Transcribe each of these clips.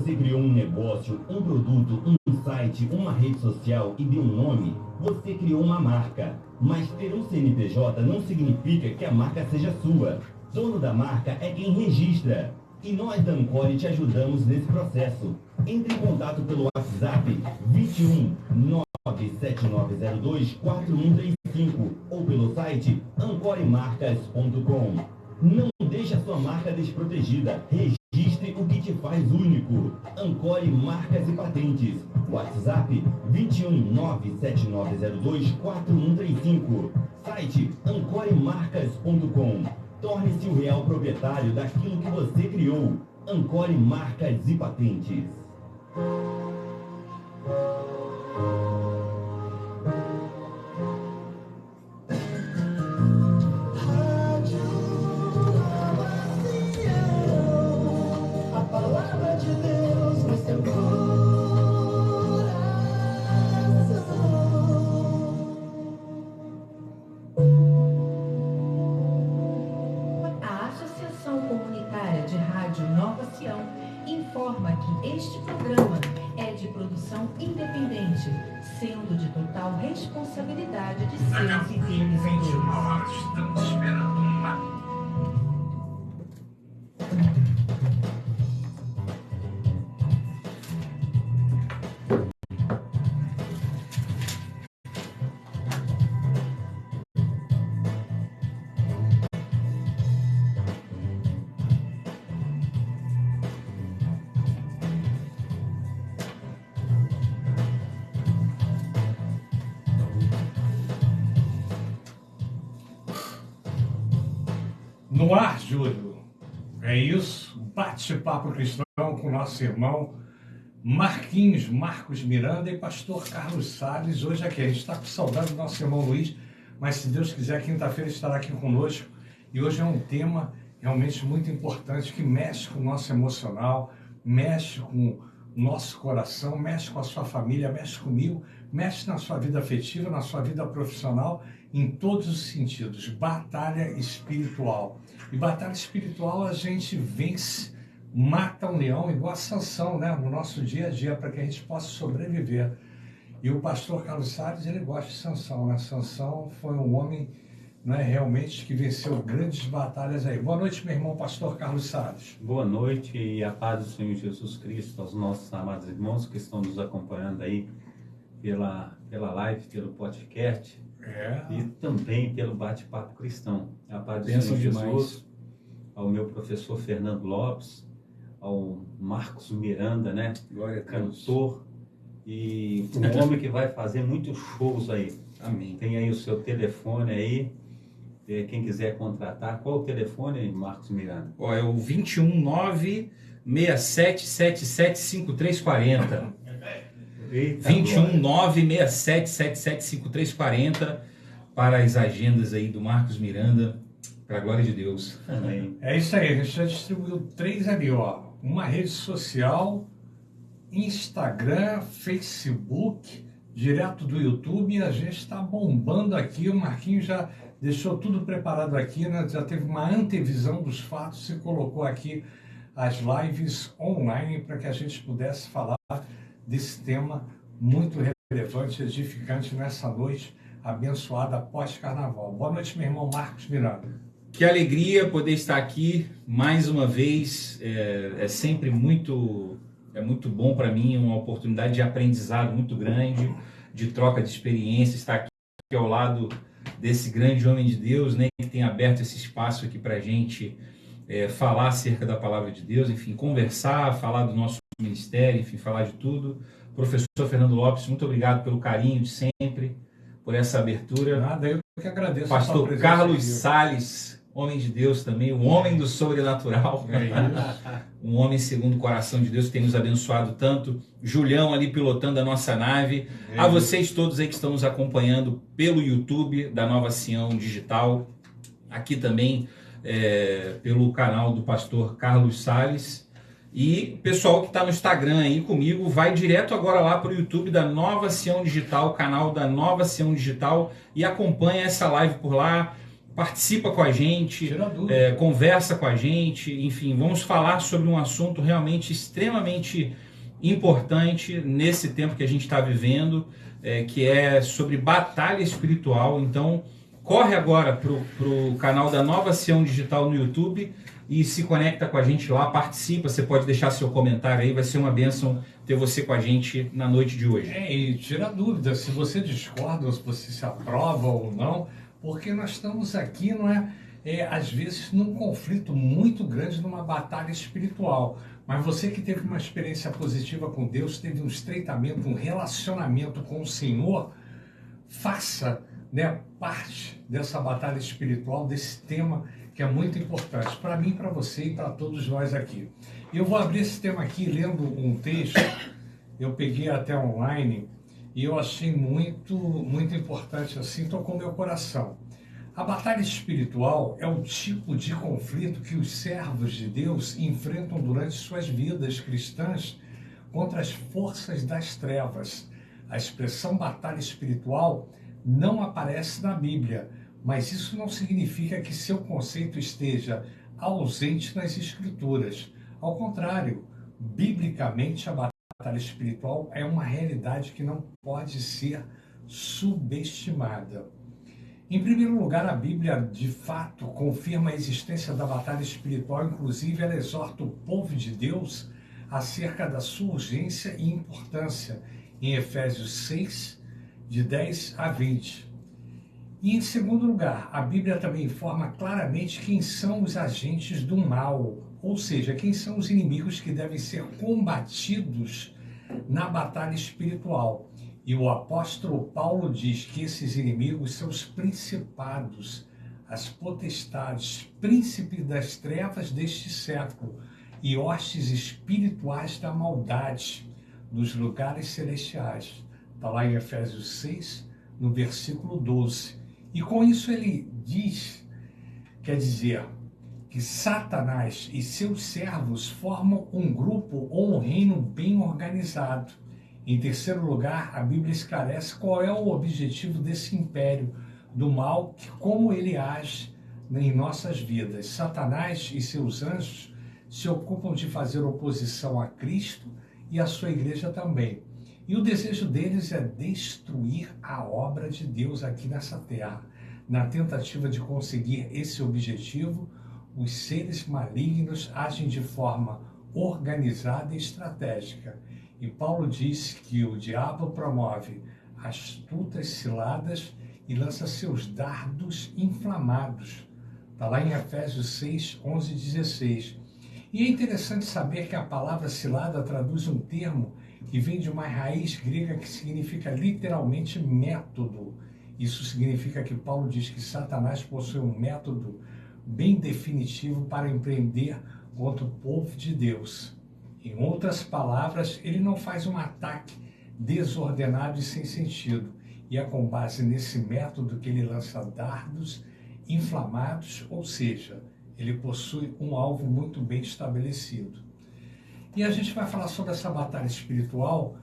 Você criou um negócio, um produto, um site, uma rede social e deu um nome? Você criou uma marca. Mas ter um CNPJ não significa que a marca seja sua. Dono da marca é quem registra. E nós da Ancore te ajudamos nesse processo. Entre em contato pelo WhatsApp 21 97902 4135 ou pelo site ancoremarcas.com. Não deixe a sua marca desprotegida. Registre o que te faz único. Ancore Marcas e Patentes. WhatsApp 21 97902 4135. Site ancoremarcas.com. Torne-se o real proprietário daquilo que você criou. Ancore Marcas e Patentes. A palavra de Deus no seu coração. A Associação Comunitária de Rádio Nova Sião informa que este programa é de produção independente, sendo de total responsabilidade de seus idealizadores. Estamos esperando uma... No ar, Júlio. É isso. Bate-papo cristão com o nosso irmão Marcos Miranda e pastor Carlos Salles. Hoje aqui, a gente está com saudade do nosso irmão Luiz, mas se Deus quiser, quinta-feira estará aqui conosco. E hoje é um tema realmente muito importante que mexe com o nosso emocional, mexe com o nosso coração, mexe com a sua família, mexe comigo, mexe na sua vida afetiva, na sua vida profissional, em todos os sentidos. Batalha espiritual. E batalha espiritual a gente vence, mata um leão igual a Sansão, né? No nosso dia a dia, para que a gente possa sobreviver. E o pastor Carlos Salles, ele gosta de Sansão, né? Sansão foi um homem, né, realmente que venceu grandes batalhas aí. Boa noite, meu irmão pastor Carlos Salles. Boa noite e a paz do Senhor Jesus Cristo aos nossos amados irmãos que estão nos acompanhando aí pela live, pelo podcast. E também pelo bate-papo cristão. A paz do Senhor Jesus, ao meu professor Fernando Lopes, ao Marcos Miranda, né? Glória a Deus. Cantor e um homem que vai fazer muitos shows aí. Amém. Tem aí o seu telefone aí, quem quiser contratar. Qual o telefone, Marcos Miranda? Ó, é o 219-6777-5340. 219-6777-5340 para as agendas aí do Marcos Miranda, para a glória de Deus. Amém. É isso aí, a gente já distribuiu 3 ali, ó. Uma rede social, Instagram, Facebook, direto do YouTube. A gente está bombando aqui, o Marquinhos já deixou tudo preparado aqui, né? Já teve uma antevisão dos fatos e colocou aqui as lives online para que a gente pudesse falar desse tema muito relevante, edificante nessa noite abençoada pós-carnaval. Boa noite, meu irmão Marcos Miranda. Que alegria poder estar aqui mais uma vez. É sempre muito bom para mim, uma oportunidade de aprendizado muito grande, de troca de experiência, estar aqui ao lado desse grande homem de Deus, né, que tem aberto esse espaço aqui para a gente falar acerca da palavra de Deus, enfim, conversar, falar do nosso ministério, enfim, falar de tudo. Professor Fernando Lopes, muito obrigado pelo carinho de sempre, por essa abertura. Nada, eu que agradeço. Pastor Carlos Salles, homem de Deus também, o homem do sobrenatural. Um homem segundo o coração de Deus que tem nos abençoado tanto. Julião ali pilotando a nossa nave. A vocês todos aí que estão nos acompanhando pelo YouTube da Nova Sião Digital. Aqui também pelo canal do pastor Carlos Salles. E pessoal que está no Instagram aí comigo, vai direto agora lá para o YouTube da Nova Sião Digital, canal da Nova Sião Digital, e acompanha essa live por lá. participa com a gente, conversa com a gente, enfim, vamos falar sobre um assunto realmente extremamente importante nesse tempo que a gente está vivendo, que é sobre batalha espiritual. Então, corre agora para o canal da Nova Sião Digital no YouTube e se conecta com a gente lá, participa, você pode deixar seu comentário aí, vai ser uma bênção ter você com a gente na noite de hoje. E tira dúvida se você discorda, ou se você se aprova ou não, porque nós estamos aqui, não às vezes num conflito muito grande, numa batalha espiritual. Mas você que teve uma experiência positiva com Deus, teve um estreitamento, um relacionamento com o Senhor, faça parte dessa batalha espiritual, desse tema que é muito importante para mim, para você e para todos nós aqui. E eu vou abrir esse tema aqui lendo um texto, eu peguei até online e eu achei muito importante, assim, tocou meu coração. A batalha espiritual é o tipo de conflito que os servos de Deus enfrentam durante suas vidas cristãs contra as forças das trevas. A expressão batalha espiritual não aparece na Bíblia, mas isso não significa que seu conceito esteja ausente nas Escrituras. Ao contrário, biblicamente a batalha espiritual é uma realidade que não pode ser subestimada. Em primeiro lugar, a Bíblia de fato confirma a existência da batalha espiritual, inclusive ela exorta o povo de Deus acerca da sua urgência e importância, em Efésios 6, de 10 a 20. E em segundo lugar, a Bíblia também informa claramente quem são os agentes do mal, ou seja, quem são os inimigos que devem ser combatidos na batalha espiritual. E o apóstolo Paulo diz que esses inimigos são os principados, as potestades, príncipes das trevas deste século e hostes espirituais da maldade nos lugares celestiais. Está lá em Efésios 6, no versículo 12. E com isso ele diz, quer dizer, que Satanás e seus servos formam um grupo ou um reino bem organizado. Em terceiro lugar, a Bíblia esclarece qual é o objetivo desse império do mal, como ele age em nossas vidas. Satanás e seus anjos se ocupam de fazer oposição a Cristo e a sua igreja também. E o desejo deles é destruir a obra de Deus aqui nessa terra. Na tentativa de conseguir esse objetivo, os seres malignos agem de forma organizada e estratégica. E Paulo diz que o diabo promove astutas ciladas e lança seus dardos inflamados. Está lá em Efésios 6, 11 e 16. E é interessante saber que a palavra cilada traduz um termo que vem de uma raiz grega que significa literalmente método. Isso significa que Paulo diz que Satanás possui um método bem definitivo para empreender contra o povo de Deus. Em outras palavras, ele não faz um ataque desordenado e sem sentido. E é com base nesse método que ele lança dardos inflamados, ou seja, ele possui um alvo muito bem estabelecido. E a gente vai falar sobre essa batalha espiritual,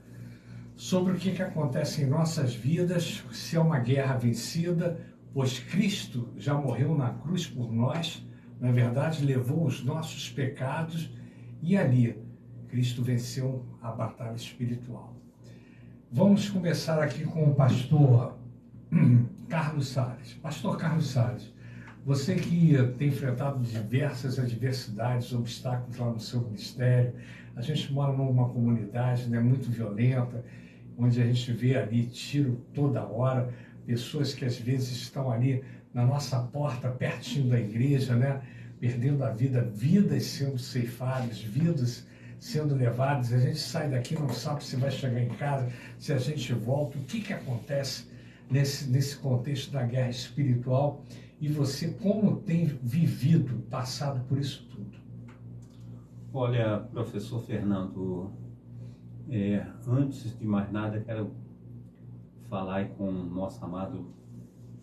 sobre o que acontece em nossas vidas, se é uma guerra vencida, pois Cristo já morreu na cruz por nós, na verdade levou os nossos pecados e ali Cristo venceu a batalha espiritual. Vamos começar aqui com o pastor Carlos Salles. Pastor Carlos Salles, você que tem enfrentado diversas adversidades, obstáculos lá no seu ministério, a gente mora numa comunidade muito violenta, onde a gente vê ali tiro toda hora, pessoas que às vezes estão ali na nossa porta, pertinho da igreja, perdendo a vida, vidas sendo ceifadas, vidas sendo levadas, a gente sai daqui, não sabe se vai chegar em casa, se a gente volta, o que acontece nesse contexto da guerra espiritual, e você como tem vivido, passado por isso tudo? Olha, professor Fernando, antes de mais nada, quero falar aí com o nosso amado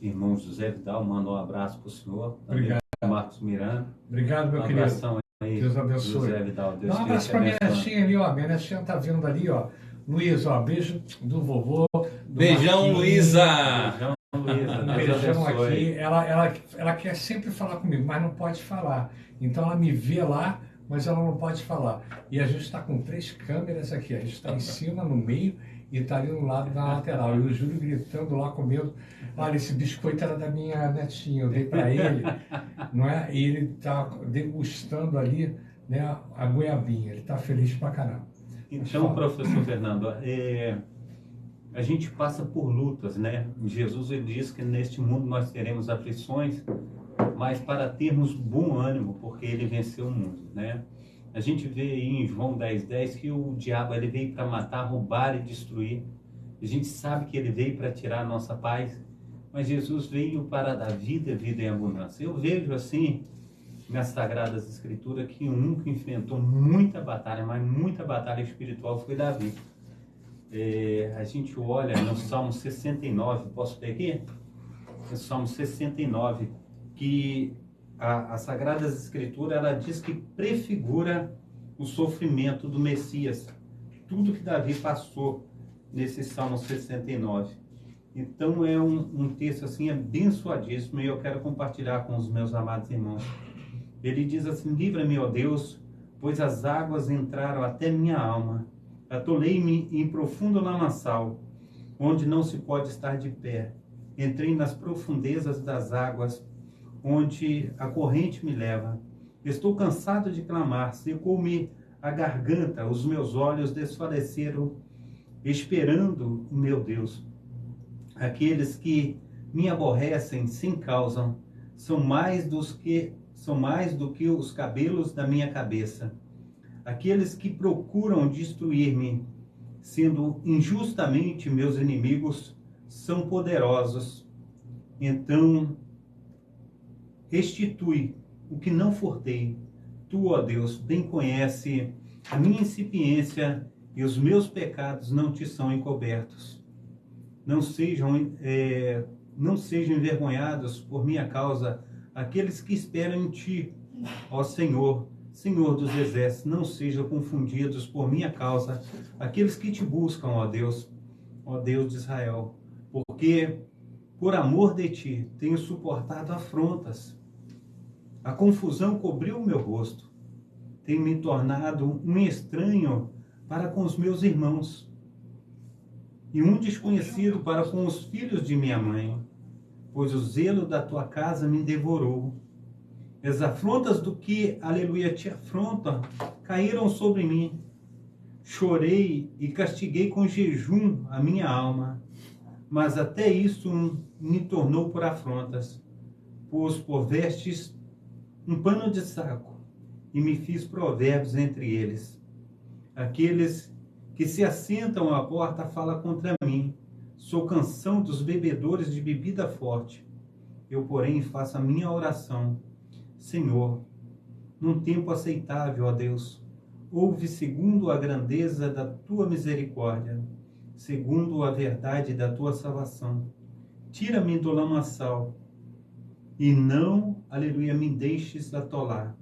irmão José Vidal, mandou um abraço para o senhor. Obrigado. Marcos Miranda. Obrigado, meu querido. Abração aí. Deus abençoe. José Vidal, Deus dá um abraço para minha netinha ali, ó. Minha netinha tá vindo ali, ó. Luiz, ó, beijo do vovô. Beijão, Luísa. Beijão, Luísa. região aqui, ela quer sempre falar comigo, mas não pode falar. Então ela me vê lá, mas ela não pode falar. E a gente está com 3 câmeras aqui. A gente está em cima, no meio, e está ali no lado da lateral. E o Júlio gritando lá comendo. Olha, esse biscoito era da minha netinha, eu dei para ele, não é? E ele está degustando ali, né, a goiabinha. Ele está feliz pra caramba. Então, professor Fernando, a gente passa por lutas, né? Jesus, ele diz que neste mundo nós teremos aflições, mas para termos bom ânimo, porque ele venceu o mundo, né? A gente vê aí em João 10:10 que o diabo ele veio para matar, roubar e destruir. A gente sabe que ele veio para tirar a nossa paz, mas Jesus veio para dar vida, vida em abundância. Eu vejo assim, nas Sagradas Escrituras, que um que enfrentou muita batalha, mas muita batalha espiritual foi Davi. A gente olha no Salmo 69, posso ter aqui? No Salmo 69, que a Sagradas Escrituras, ela diz que prefigura o sofrimento do Messias. Tudo que Davi passou nesse Salmo 69. Então é um texto assim abençoadíssimo e eu quero compartilhar com os meus amados irmãos. Ele diz assim: livra-me, ó Deus, pois as águas entraram até minha alma. Atolei-me em profundo lamaçal, onde não se pode estar de pé. Entrei nas profundezas das águas, onde a corrente me leva. Estou cansado de clamar, secou-me a garganta, os meus olhos desfaleceram, esperando o meu Deus. Aqueles que me aborrecem sem causa são mais do que os cabelos da minha cabeça. Aqueles que procuram destruir-me, sendo injustamente meus inimigos, são poderosos. Então, restitui o que não furtei. Tu, ó Deus, bem conhece a minha incipiência e os meus pecados não te são encobertos. Não sejam envergonhados por minha causa aqueles que esperam em ti, ó Senhor, Senhor dos exércitos. Não sejam confundidos por minha causa aqueles que te buscam, ó Deus de Israel, porque por amor de ti tenho suportado afrontas. A confusão cobriu o meu rosto, tenho me tornado um estranho para com os meus irmãos e um desconhecido para com os filhos de minha mãe, pois o zelo da tua casa me devorou. As afrontas do que, aleluia, te afrontam, caíram sobre mim. Chorei e castiguei com jejum a minha alma, mas até isso me tornou por afrontas. Pus por vestes um pano de saco e me fiz provérbios entre eles. Aqueles que se assentam à porta falam contra mim. Sou canção dos bebedores de bebida forte. Eu, porém, faço a minha oração. Senhor, num tempo aceitável, ó Deus, ouve segundo a grandeza da tua misericórdia, segundo a verdade da tua salvação. Tira-me do lamaçal e não, aleluia, me deixes atolar.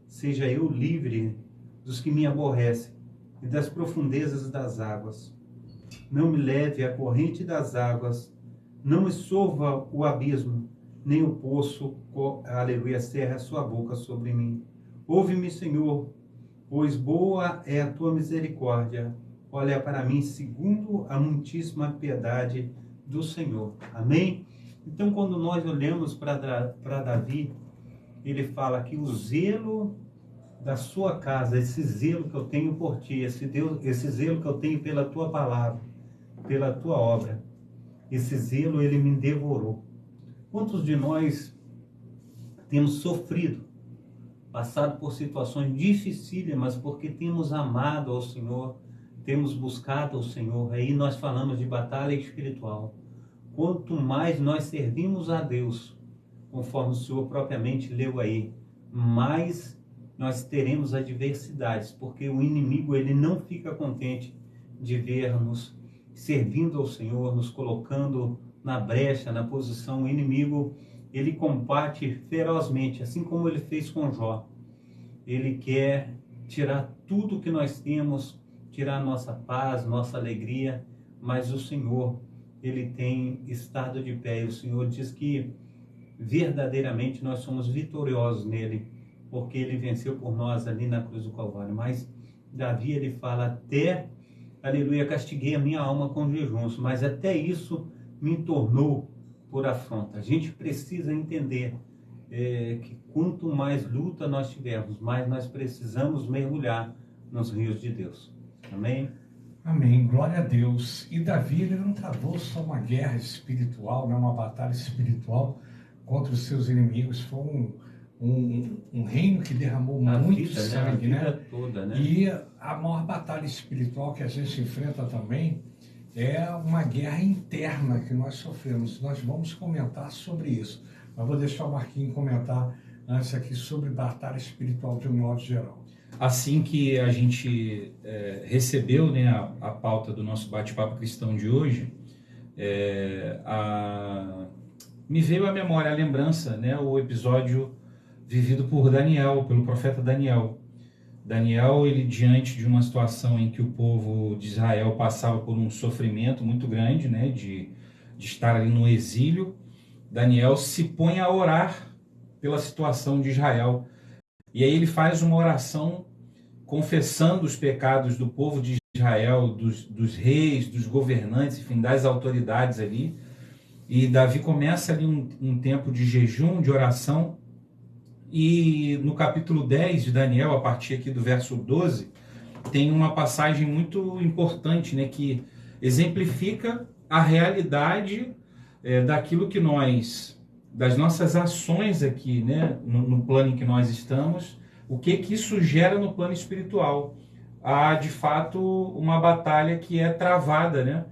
Seja eu livre dos que me aborrecem e das profundezas das águas. Não me leve à corrente das águas, não me sova o abismo, nem o poço, aleluia, cerra a sua boca sobre mim. Ouve-me, Senhor, pois boa é a tua misericórdia. Olha para mim segundo a muitíssima piedade do Senhor. Amém? Então, quando nós olhamos para Davi, ele fala que o zelo da sua casa, esse zelo que eu tenho por ti, esse zelo que eu tenho pela tua palavra, pela tua obra, esse zelo ele me devorou. Quantos de nós temos sofrido, passado por situações dificílimas, porque temos amado ao Senhor, temos buscado ao Senhor? Aí nós falamos de batalha espiritual. Quanto mais nós servimos a Deus, conforme o Senhor propriamente leu aí, mais nós teremos adversidades, porque o inimigo ele não fica contente de ver-nos servindo ao Senhor, nos colocando na brecha, na posição. O inimigo, ele combate ferozmente, assim como ele fez com Jó. Ele quer tirar tudo que nós temos, tirar nossa paz, nossa alegria, mas o Senhor, ele tem estado de pé. E o Senhor diz que verdadeiramente nós somos vitoriosos nele, porque ele venceu por nós ali na cruz do Calvário. Mas Davi, ele fala, até, aleluia, castiguei a minha alma com jejuns, mas até isso me tornou por afronta. A gente precisa entender que quanto mais luta nós tivermos, mais nós precisamos mergulhar nos rios de Deus. Amém? Amém, glória a Deus. E Davi, ele não travou só uma guerra espiritual, né, uma batalha espiritual contra os seus inimigos. Foi um reino que derramou muito sangue, né? Toda, né? E a maior batalha espiritual que a gente enfrenta também é uma guerra interna que nós sofremos. Nós vamos comentar sobre isso. Mas vou deixar o Marquinhos comentar antes aqui sobre batalha espiritual de um modo geral. Assim que a gente recebeu, né, a pauta do nosso bate-papo cristão de hoje, me veio à memória, a lembrança, né, o episódio vivido por Daniel, pelo profeta Daniel. Daniel, ele diante de uma situação em que o povo de Israel passava por um sofrimento muito grande, né, de estar ali no exílio, Daniel se põe a orar pela situação de Israel. E aí ele faz uma oração confessando os pecados do povo de Israel, dos reis, dos governantes, enfim, das autoridades ali. E Davi começa ali um tempo de jejum, de oração. E no capítulo 10 de Daniel, a partir aqui do verso 12, tem uma passagem muito importante, né, que exemplifica a realidade daquilo que das nossas ações aqui, né, no plano em que nós estamos, o que isso gera no plano espiritual. Há, de fato, uma batalha que é travada, né?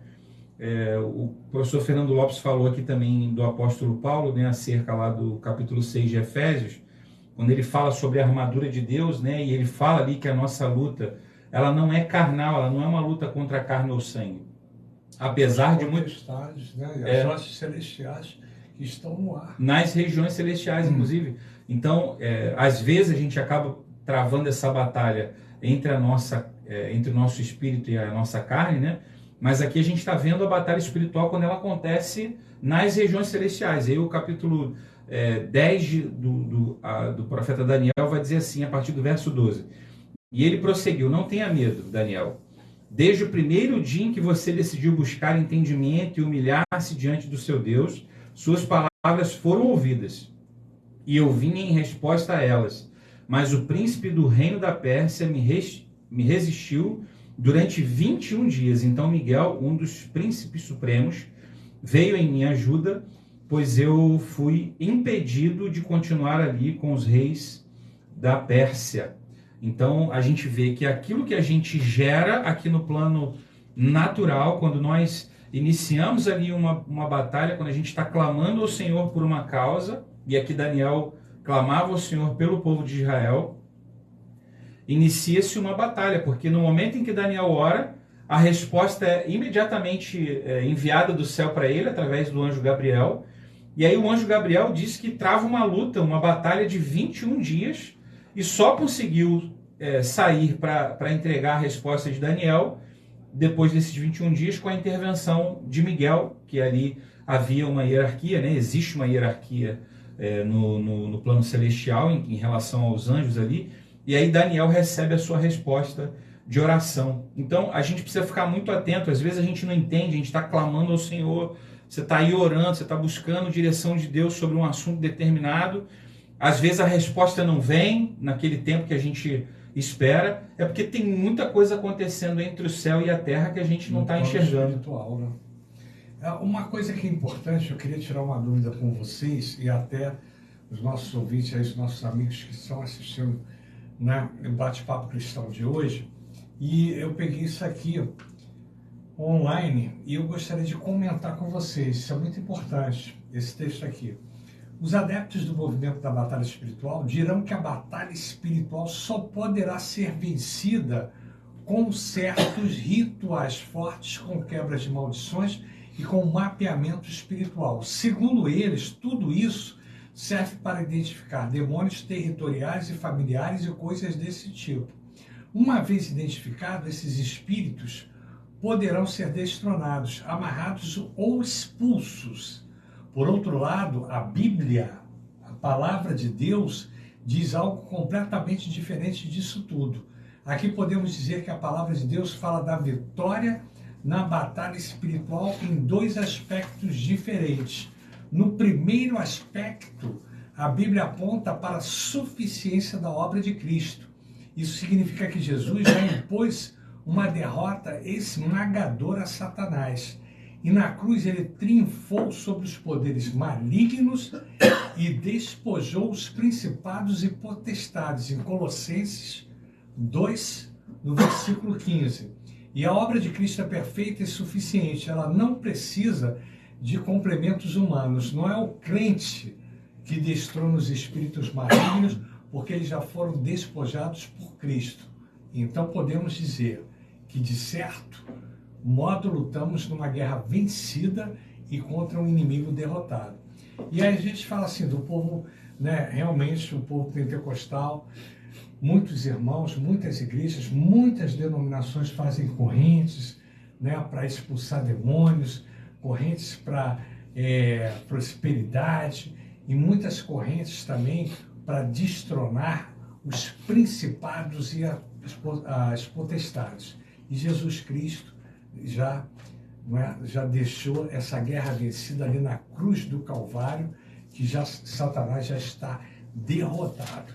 O professor Fernando Lopes falou aqui também do apóstolo Paulo, né, acerca lá do capítulo 6 de Efésios, quando ele fala sobre a armadura de Deus, né, e ele fala ali que a nossa luta, ela não é carnal, ela não é uma luta contra a carne ou sangue. Apesar de muitos... Né, e as hostes celestiais que estão no ar. Nas regiões celestiais, inclusive. Então, às vezes a gente acaba travando essa batalha entre o nosso espírito e a nossa carne, né? Mas aqui a gente está vendo a batalha espiritual quando ela acontece nas regiões celestiais. Aí o capítulo 10 do profeta Daniel vai dizer assim, a partir do verso 12. E ele prosseguiu, não tenha medo, Daniel. Desde o primeiro dia em que você decidiu buscar entendimento e humilhar-se diante do seu Deus, suas palavras foram ouvidas, e eu vim em resposta a elas. Mas o príncipe do reino da Pérsia me resistiu durante 21 dias. Então Miguel, um dos príncipes supremos, veio em minha ajuda, pois eu fui impedido de continuar ali com os reis da Pérsia. Então a gente vê que aquilo que a gente gera aqui no plano natural, quando nós iniciamos ali uma batalha, quando a gente está clamando ao Senhor por uma causa, e aqui Daniel clamava ao Senhor pelo povo de Israel, inicia-se uma batalha, porque no momento em que Daniel ora, a resposta é imediatamente enviada do céu para ele, através do anjo Gabriel, e aí o anjo Gabriel diz que trava uma luta, uma batalha de 21 dias, e só conseguiu sair para entregar a resposta de Daniel depois desses 21 dias com a intervenção de Miguel, que ali havia uma hierarquia, né? Existe uma hierarquia no plano celestial em relação aos anjos ali, e aí Daniel recebe a sua resposta de oração. Então a gente precisa ficar muito atento, às vezes a gente não entende, a gente está clamando ao Senhor, você está aí orando, você está buscando direção de Deus sobre um assunto determinado, às vezes a resposta não vem naquele tempo que a gente espera, é porque tem muita coisa acontecendo entre o céu e a terra que a gente não está enxergando. Espiritual, né? Uma coisa que é importante, eu queria tirar uma dúvida com vocês e até os nossos ouvintes, os nossos amigos que estão assistindo, né, o bate-papo cristão de hoje, e eu peguei isso aqui online e eu gostaria de comentar com vocês, isso é muito importante, esse texto aqui. Os adeptos do movimento da batalha espiritual dirão que a batalha espiritual só poderá ser vencida com certos rituais fortes, com quebras de maldições e com mapeamento espiritual. Segundo eles, tudo isso serve para identificar demônios territoriais e familiares e coisas desse tipo. Uma vez identificados, esses espíritos poderão ser destronados, amarrados ou expulsos. Por outro lado, a Bíblia, a palavra de Deus, diz algo completamente diferente disso tudo. Aqui podemos dizer que a palavra de Deus fala da vitória na batalha espiritual em dois aspectos diferentes. No primeiro aspecto, a Bíblia aponta para a suficiência da obra de Cristo. Isso significa que Jesus já impôs uma derrota esmagadora a Satanás. E na cruz ele triunfou sobre os poderes malignos e despojou os principados e potestades, em Colossenses 2, no versículo 15. E a obra de Cristo é perfeita e suficiente, ela não precisa de complementos humanos. Não é o crente que destrona os espíritos malignos, porque eles já foram despojados por Cristo. Então podemos dizer que, de certo modo, lutamos numa guerra vencida e contra um inimigo derrotado. E aí a gente fala assim do povo, né, realmente o povo pentecostal, muitos irmãos, muitas igrejas, muitas denominações fazem correntes, né, para expulsar demônios, correntes para prosperidade e muitas correntes também para destronar os principados e as potestades. E Jesus Cristo já deixou essa guerra vencida ali na cruz do Calvário, que já Satanás já está derrotado.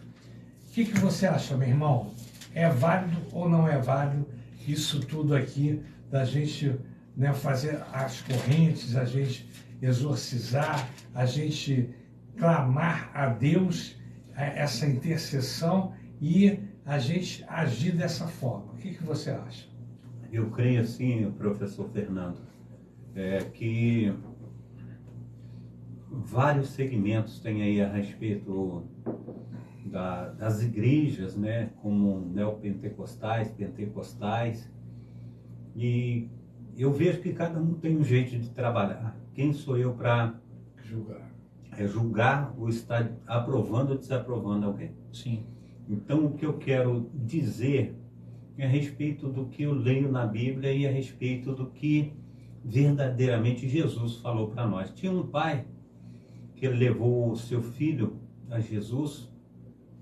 O que você acha, meu irmão? É válido ou não é válido isso tudo aqui da gente, né, fazer as correntes, a gente exorcizar, a gente clamar a Deus essa intercessão e a gente agir dessa forma? O que você acha? Eu creio assim, professor Fernando, que vários segmentos têm aí a respeito das igrejas, né, como neopentecostais, pentecostais, e eu vejo que cada um tem um jeito de trabalhar. Quem sou eu para julgar ou estar aprovando ou desaprovando alguém? Sim. Então, o que eu quero dizer é a respeito do que eu leio na Bíblia e a respeito do que verdadeiramente Jesus falou para nós. Tinha um pai que levou o seu filho a Jesus,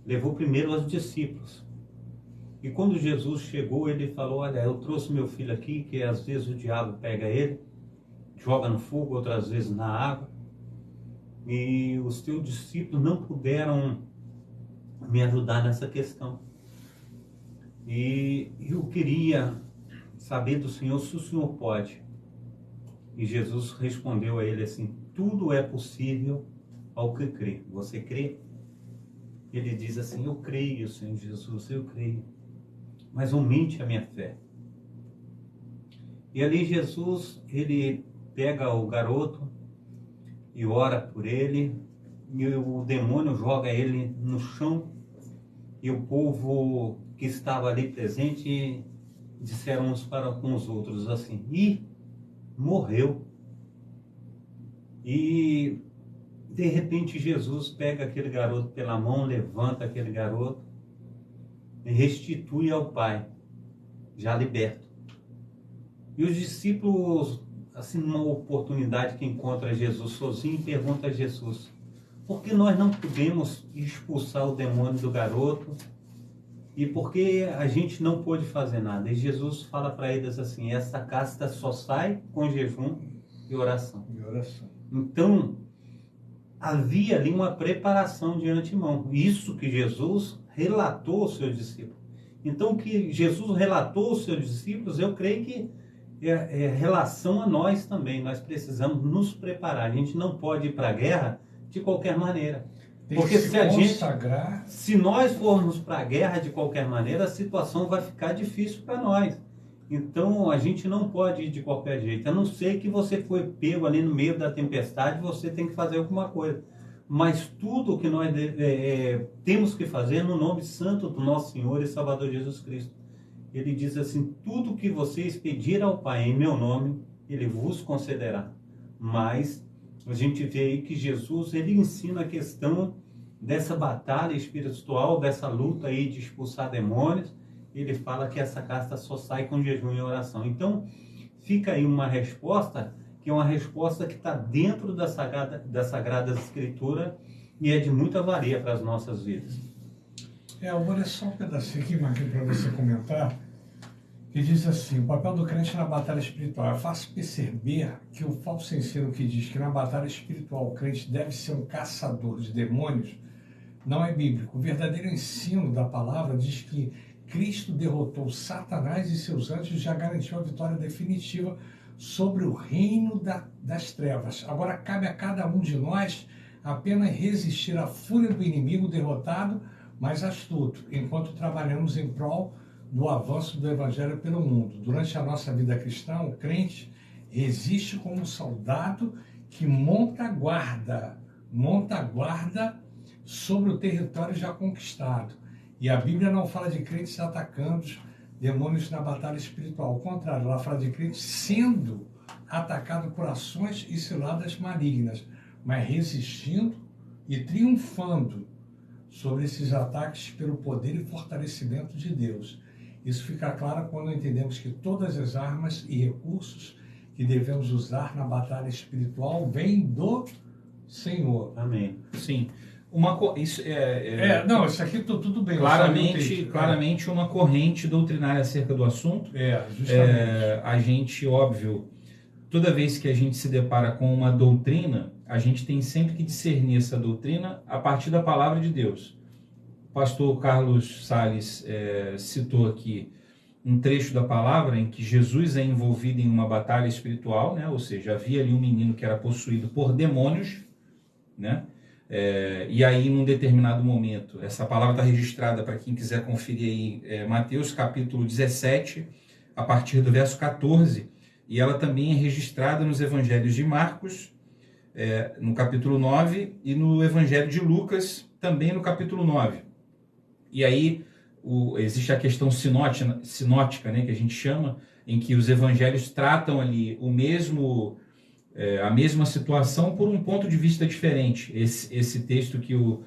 levou primeiro aos discípulos. E quando Jesus chegou, ele falou: olha, eu trouxe meu filho aqui, que às vezes o diabo pega ele, joga no fogo, outras vezes na água, e os teus discípulos não puderam me ajudar nessa questão. E eu queria saber do Senhor se o Senhor pode. E Jesus respondeu a ele assim: tudo é possível ao que crê. Você crê? Ele diz assim: eu creio, Senhor Jesus, eu creio, mas aumente a minha fé. E ali Jesus, ele pega o garoto e ora por ele, e o demônio joga ele no chão, e o povo que estava ali presente disseram uns para com os outros assim: e morreu. E de repente Jesus pega aquele garoto pela mão, levanta aquele garoto e restitui ao pai, já liberto. E os discípulos, assim, numa oportunidade que encontra Jesus sozinho, pergunta a Jesus: por que nós não podemos expulsar o demônio do garoto? E por que a gente não pôde fazer nada? E Jesus fala para eles assim: essa casta só sai com jejum e oração. Então, havia ali uma preparação de antemão. Isso que Jesus relatou aos seus discípulos. Então, o que Jesus relatou aos seus discípulos, eu creio que é relação a nós também. Nós precisamos nos preparar. A gente não pode ir para a guerra de qualquer maneira. Porque se nós formos para a guerra de qualquer maneira, a situação vai ficar difícil para nós. Então, a gente não pode ir de qualquer jeito. A não ser que você foi pego ali no meio da tempestade, você tem que fazer alguma coisa. Mas tudo o que nós temos que fazer no nome santo do nosso Senhor e Salvador Jesus Cristo. Ele diz assim: tudo que vocês pedirem ao Pai em meu nome, Ele vos concederá. Mas a gente vê aí que Jesus, ele ensina a questão dessa batalha espiritual, dessa luta aí de expulsar demônios. Ele fala que essa casta só sai com jejum e oração. Então, fica aí uma resposta, que é uma resposta que está dentro da Sagrada Escritura e é de muita valia para as nossas vidas. Eu vou ler só um pedacinho aqui, Marquinhos, para você comentar, que diz assim: o papel do crente na batalha espiritual. É fácil perceber que o falso ensino que diz que na batalha espiritual o crente deve ser um caçador de demônios não é bíblico. O verdadeiro ensino da palavra diz que Cristo derrotou Satanás e seus anjos e já garantiu a vitória definitiva sobre o reino das trevas. Agora cabe a cada um de nós apenas resistir à fúria do inimigo derrotado, mas astuto, enquanto trabalhamos em prol do avanço do Evangelho pelo mundo. Durante a nossa vida cristã, o crente existe como um soldado que monta guarda sobre o território já conquistado. E a Bíblia não fala de crentes atacando demônios na batalha espiritual. Ao contrário, ela fala de crentes sendo atacado por ações e ciladas malignas, mas resistindo e triunfando sobre esses ataques pelo poder e fortalecimento de Deus. Isso fica claro quando entendemos que todas as armas e recursos que devemos usar na batalha espiritual vêm do Senhor. Amém. Sim. Isso não, isso aqui tudo bem. Claramente uma corrente doutrinária acerca do assunto. Justamente. A gente, óbvio, toda vez que a gente se depara com uma doutrina, a gente tem sempre que discernir essa doutrina a partir da palavra de Deus. O pastor Carlos Salles citou aqui um trecho da palavra em que Jesus é envolvido em uma batalha espiritual, né? Ou seja, havia ali um menino que era possuído por demônios, né? E aí, num determinado momento, essa palavra está registrada para quem quiser conferir aí, Mateus capítulo 17, a partir do verso 14, e ela também é registrada nos evangelhos de Marcos, no capítulo 9, e no evangelho de Lucas, também no capítulo 9. E aí existe a questão sinótica, né, que a gente chama, em que os evangelhos tratam ali a mesma situação por um ponto de vista diferente. Esse texto que o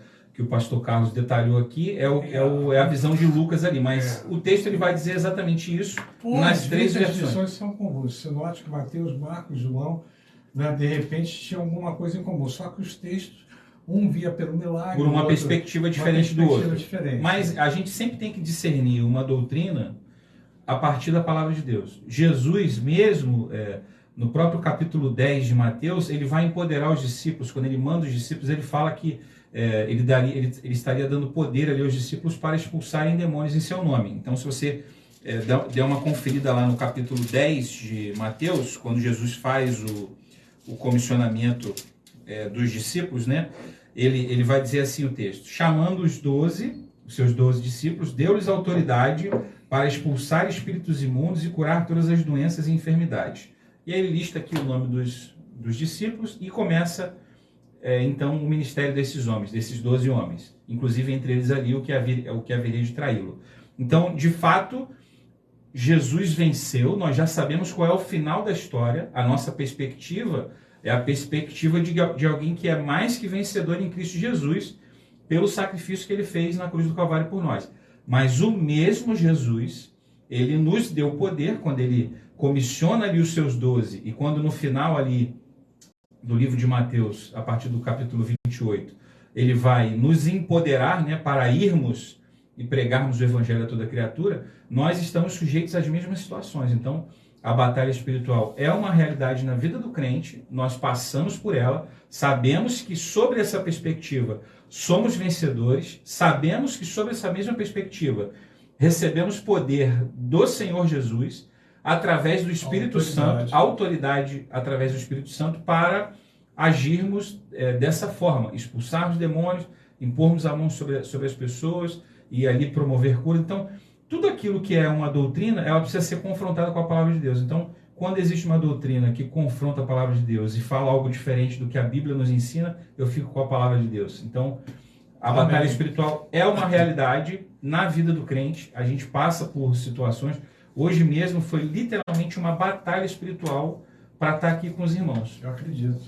pastor Carlos detalhou aqui é a visão de Lucas ali, mas o texto ele vai dizer exatamente isso nas três versões. As versões são comuns. Sinótico, Mateus, Marcos, João, né, de repente tinha alguma coisa em comum, só que os textos, um via pelo milagre, por uma perspectiva diferente do outro. Mas a gente sempre tem que discernir uma doutrina a partir da palavra de Deus. Jesus mesmo, no próprio capítulo 10 de Mateus, ele vai empoderar os discípulos. Quando ele manda os discípulos, ele fala que ele estaria dando poder ali aos discípulos para expulsarem demônios em seu nome. Então, se você der uma conferida lá no capítulo 10 de Mateus, quando Jesus faz o comissionamento dos discípulos, né? Ele vai dizer assim o texto: chamando os seus 12 discípulos, deu-lhes autoridade para expulsar espíritos imundos e curar todas as doenças e enfermidades. E aí ele lista aqui o nome dos discípulos e começa, então, o ministério desses homens, desses 12 homens. Inclusive, entre eles ali, o que haveria de traí-lo. Então, de fato, Jesus venceu, nós já sabemos qual é o final da história. A nossa perspectiva é a perspectiva de alguém que é mais que vencedor em Cristo Jesus, pelo sacrifício que ele fez na cruz do Calvário por nós. Mas o mesmo Jesus, ele nos deu poder quando ele comissiona ali os seus 12, e quando no final ali do livro de Mateus, a partir do capítulo 28, ele vai nos empoderar, né, para irmos e pregarmos o evangelho a toda criatura, nós estamos sujeitos às mesmas situações. Então, a batalha espiritual é uma realidade na vida do crente, nós passamos por ela, sabemos que sobre essa perspectiva somos vencedores, sabemos que sobre essa mesma perspectiva recebemos poder do Senhor Jesus, através do Espírito Santo, autoridade através do Espírito Santo, para agirmos dessa forma, expulsarmos demônios, impormos a mão sobre as pessoas e ali promover cura. Então, tudo aquilo que é uma doutrina, ela precisa ser confrontada com a palavra de Deus. Então, quando existe uma doutrina que confronta a palavra de Deus e fala algo diferente do que a Bíblia nos ensina, eu fico com a palavra de Deus. Então, a batalha espiritual é uma realidade na vida do crente. A gente passa por situações. Hoje mesmo foi literalmente uma batalha espiritual para estar aqui com os irmãos. Eu acredito.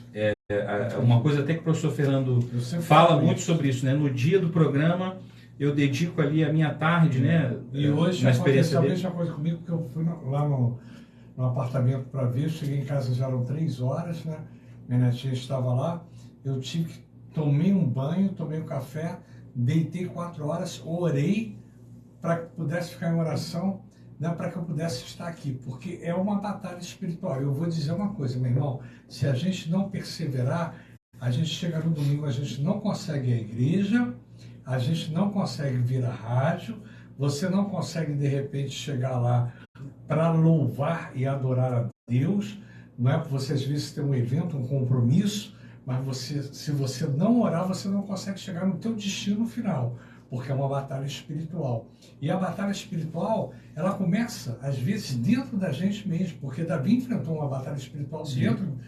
Uma coisa até que o professor Fernando fala muito sobre isso, né? No dia do programa, eu dedico ali a minha tarde, né? E hoje na experiência aconteceu a mesma coisa comigo, porque eu fui lá no apartamento para ver. Cheguei em casa, já eram 3 horas, né? Minha netinha estava lá. Eu tomei um banho, tomei um café, deitei 4 horas, orei para que pudesse ficar em oração, né, para que eu pudesse estar aqui, porque é uma batalha espiritual. Eu vou dizer uma coisa, meu irmão, se a gente não perseverar, a gente chega no domingo, a gente não consegue ir à igreja, a gente não consegue vir à rádio, você não consegue, de repente, chegar lá para louvar e adorar a Deus, não é? Porque você às vezes tem um evento, um compromisso, mas se você não orar, você não consegue chegar no teu destino final, porque é uma batalha espiritual. E a batalha espiritual, ela começa, às vezes, dentro da gente mesmo, porque Davi enfrentou uma batalha espiritual dentro,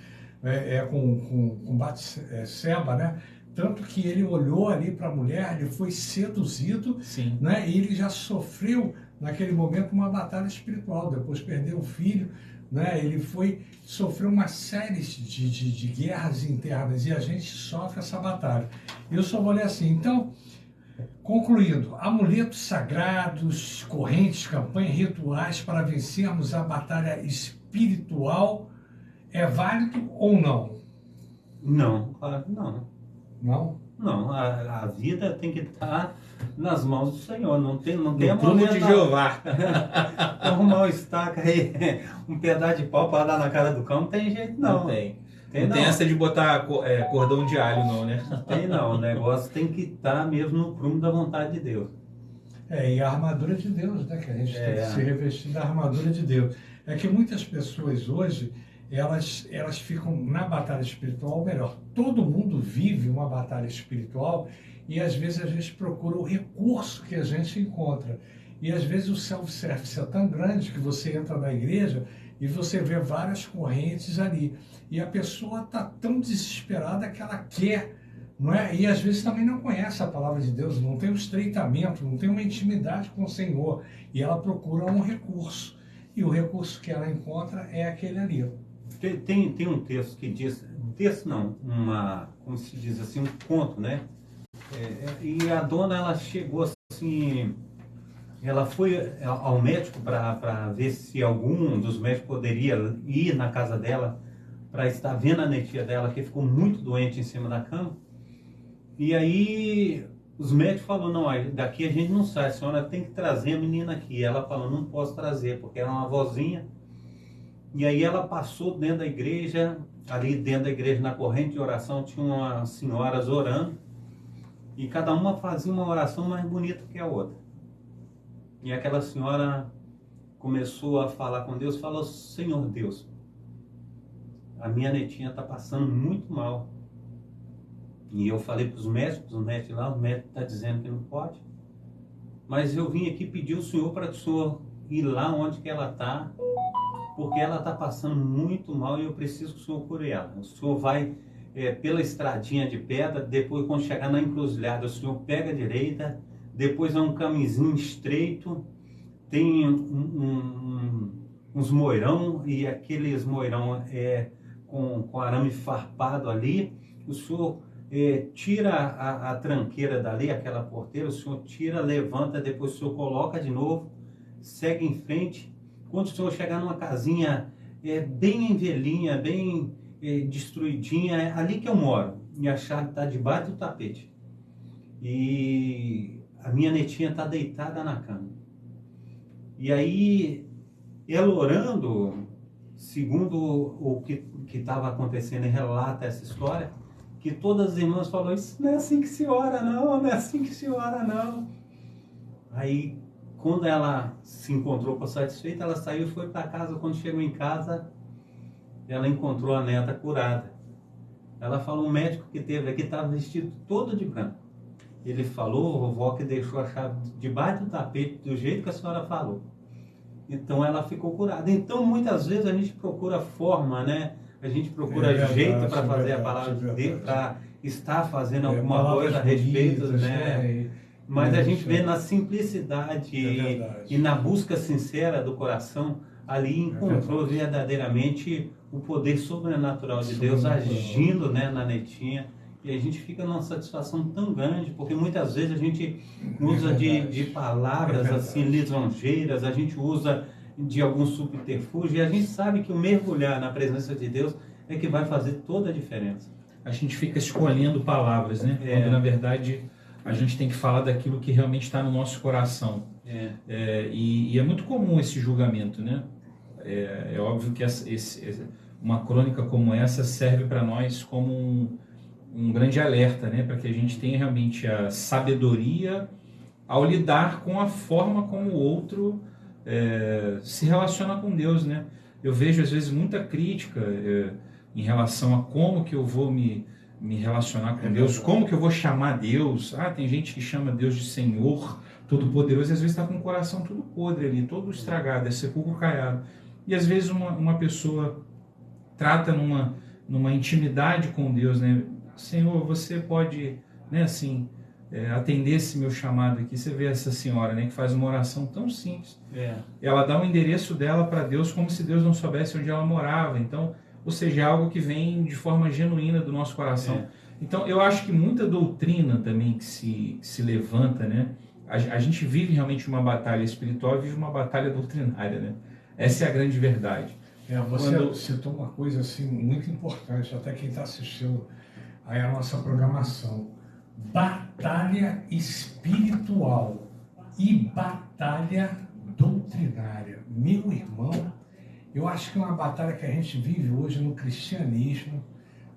com Batseba, né? Tanto que ele olhou ali para a mulher, ele foi seduzido, né? E ele já sofreu, naquele momento, uma batalha espiritual, depois perdeu o filho, né? Ele sofreu uma série de guerras internas, e a gente sofre essa batalha. Eu só vou ler assim, então, concluindo, amuletos sagrados, correntes, campanhas, rituais para vencermos a batalha espiritual, é válido ou não? Não, claro que não. Não? Não, a vida tem que estar nas mãos do Senhor, não tem No prumo de Jeová. Arrumar uma estaca aí, um pedaço de pau para dar na cara do cão, não tem jeito não. Não tem. Não tem essa de botar cordão de alho não, né? Tem não, o negócio tem que estar mesmo no prumo da vontade de Deus. E a armadura de Deus, né? Que a gente tem que se revestir da armadura de Deus. É que muitas pessoas hoje, elas ficam na batalha espiritual, ou melhor, todo mundo vive uma batalha espiritual e às vezes a gente procura o recurso que a gente encontra. E às vezes o self-service é tão grande que você entra na igreja e você vê várias correntes ali. E a pessoa está tão desesperada que ela quer, não é? E às vezes também não conhece a palavra de Deus, não tem um estreitamento, não tem uma intimidade com o Senhor. E ela procura um recurso. E o recurso que ela encontra é aquele ali. Tem um texto que diz, como se diz assim, um conto, né? E a dona, ela chegou assim, ela foi ao médico para ver se algum dos médicos poderia ir na casa dela para estar vendo a netinha dela, que ficou muito doente em cima da cama. E aí os médicos falaram, não, daqui a gente não sai, a senhora tem que trazer a menina aqui. Ela falou, não posso trazer, porque era uma vozinha. E aí ela passou dentro da igreja, ali dentro da igreja, na corrente de oração, tinha umas senhoras orando, e cada uma fazia uma oração mais bonita que a outra. E aquela senhora começou a falar com Deus, falou, Senhor Deus, a minha netinha está passando muito mal. E eu falei para os médicos lá, o médico está dizendo que não pode. Mas eu vim aqui pedir ao Senhor para que o Senhor ir lá onde que ela está, porque ela está passando muito mal e eu preciso que o Senhor cure ela. O Senhor vai pela estradinha de pedra, depois quando chegar na encruzilhada, o Senhor pega a direita, depois é um caminhozinho estreito, tem uns moirão, e aqueles moirão com arame farpado ali, o Senhor tira a tranqueira dali, aquela porteira, o Senhor tira, levanta, depois o Senhor coloca de novo, segue em frente. Quando o Senhor chegar numa casinha bem velhinha, bem destruidinha, é ali que eu moro, e a chave está debaixo do tapete. E a minha netinha está deitada na cama. E aí, ela orando, segundo o que estava acontecendo, e relata essa história, que todas as irmãs falaram, isso não é assim que se ora não, não é assim que se ora não. Aí, quando ela se encontrou com satisfeita, ela saiu e foi para casa. Quando chegou em casa, ela encontrou a neta curada. Ela falou, o médico que teve aqui estava vestido todo de branco. Ele falou, vovó, que deixou a chave debaixo do tapete, do jeito que a senhora falou. Então ela ficou curada. Então muitas vezes a gente procura forma, né? A gente procura jeito para fazer a palavra de Deus, para estar fazendo alguma coisa a respeito, né? Mas a gente vê na simplicidade e na busca sincera do coração, ali encontrou verdadeiramente o poder sobrenatural de Deus agindo, né, na netinha. E a gente fica numa satisfação tão grande, porque muitas vezes a gente usa de palavras assim lisonjeiras, a gente usa de algum subterfúgio, e a gente sabe que o mergulhar na presença de Deus é que vai fazer toda a diferença. A gente fica escolhendo palavras, né? Quando, na verdade, a gente tem que falar daquilo que realmente está no nosso coração. E é muito comum esse julgamento, né? É óbvio que uma crônica como essa serve para nós como um grande alerta, né? Para que a gente tenha realmente a sabedoria ao lidar com a forma como o outro se relaciona com Deus, né? Eu vejo às vezes muita crítica em relação a como que eu vou me relacionar com Deus, como que eu vou chamar Deus. Tem gente que chama Deus de Senhor Todo-Poderoso e às vezes está com o coração tudo podre ali, todo estragado, sepulcro caiado. E às vezes uma pessoa trata numa intimidade com Deus, né? Senhor, você pode, né, assim, atender esse meu chamado aqui. Você vê essa senhora, né, que faz uma oração tão simples. Ela dá um endereço dela para Deus como se Deus não soubesse onde ela morava. Então, ou seja, é algo que vem de forma genuína do nosso coração. Então, eu acho que muita doutrina também que se levanta, né? A gente vive realmente uma batalha espiritual e vive uma batalha doutrinária, né? Essa é a grande verdade. Você citou uma coisa assim muito importante, até quem está assistindo aí a nossa programação. Batalha espiritual e batalha doutrinária. Meu irmão, eu acho que é uma batalha que a gente vive hoje no cristianismo,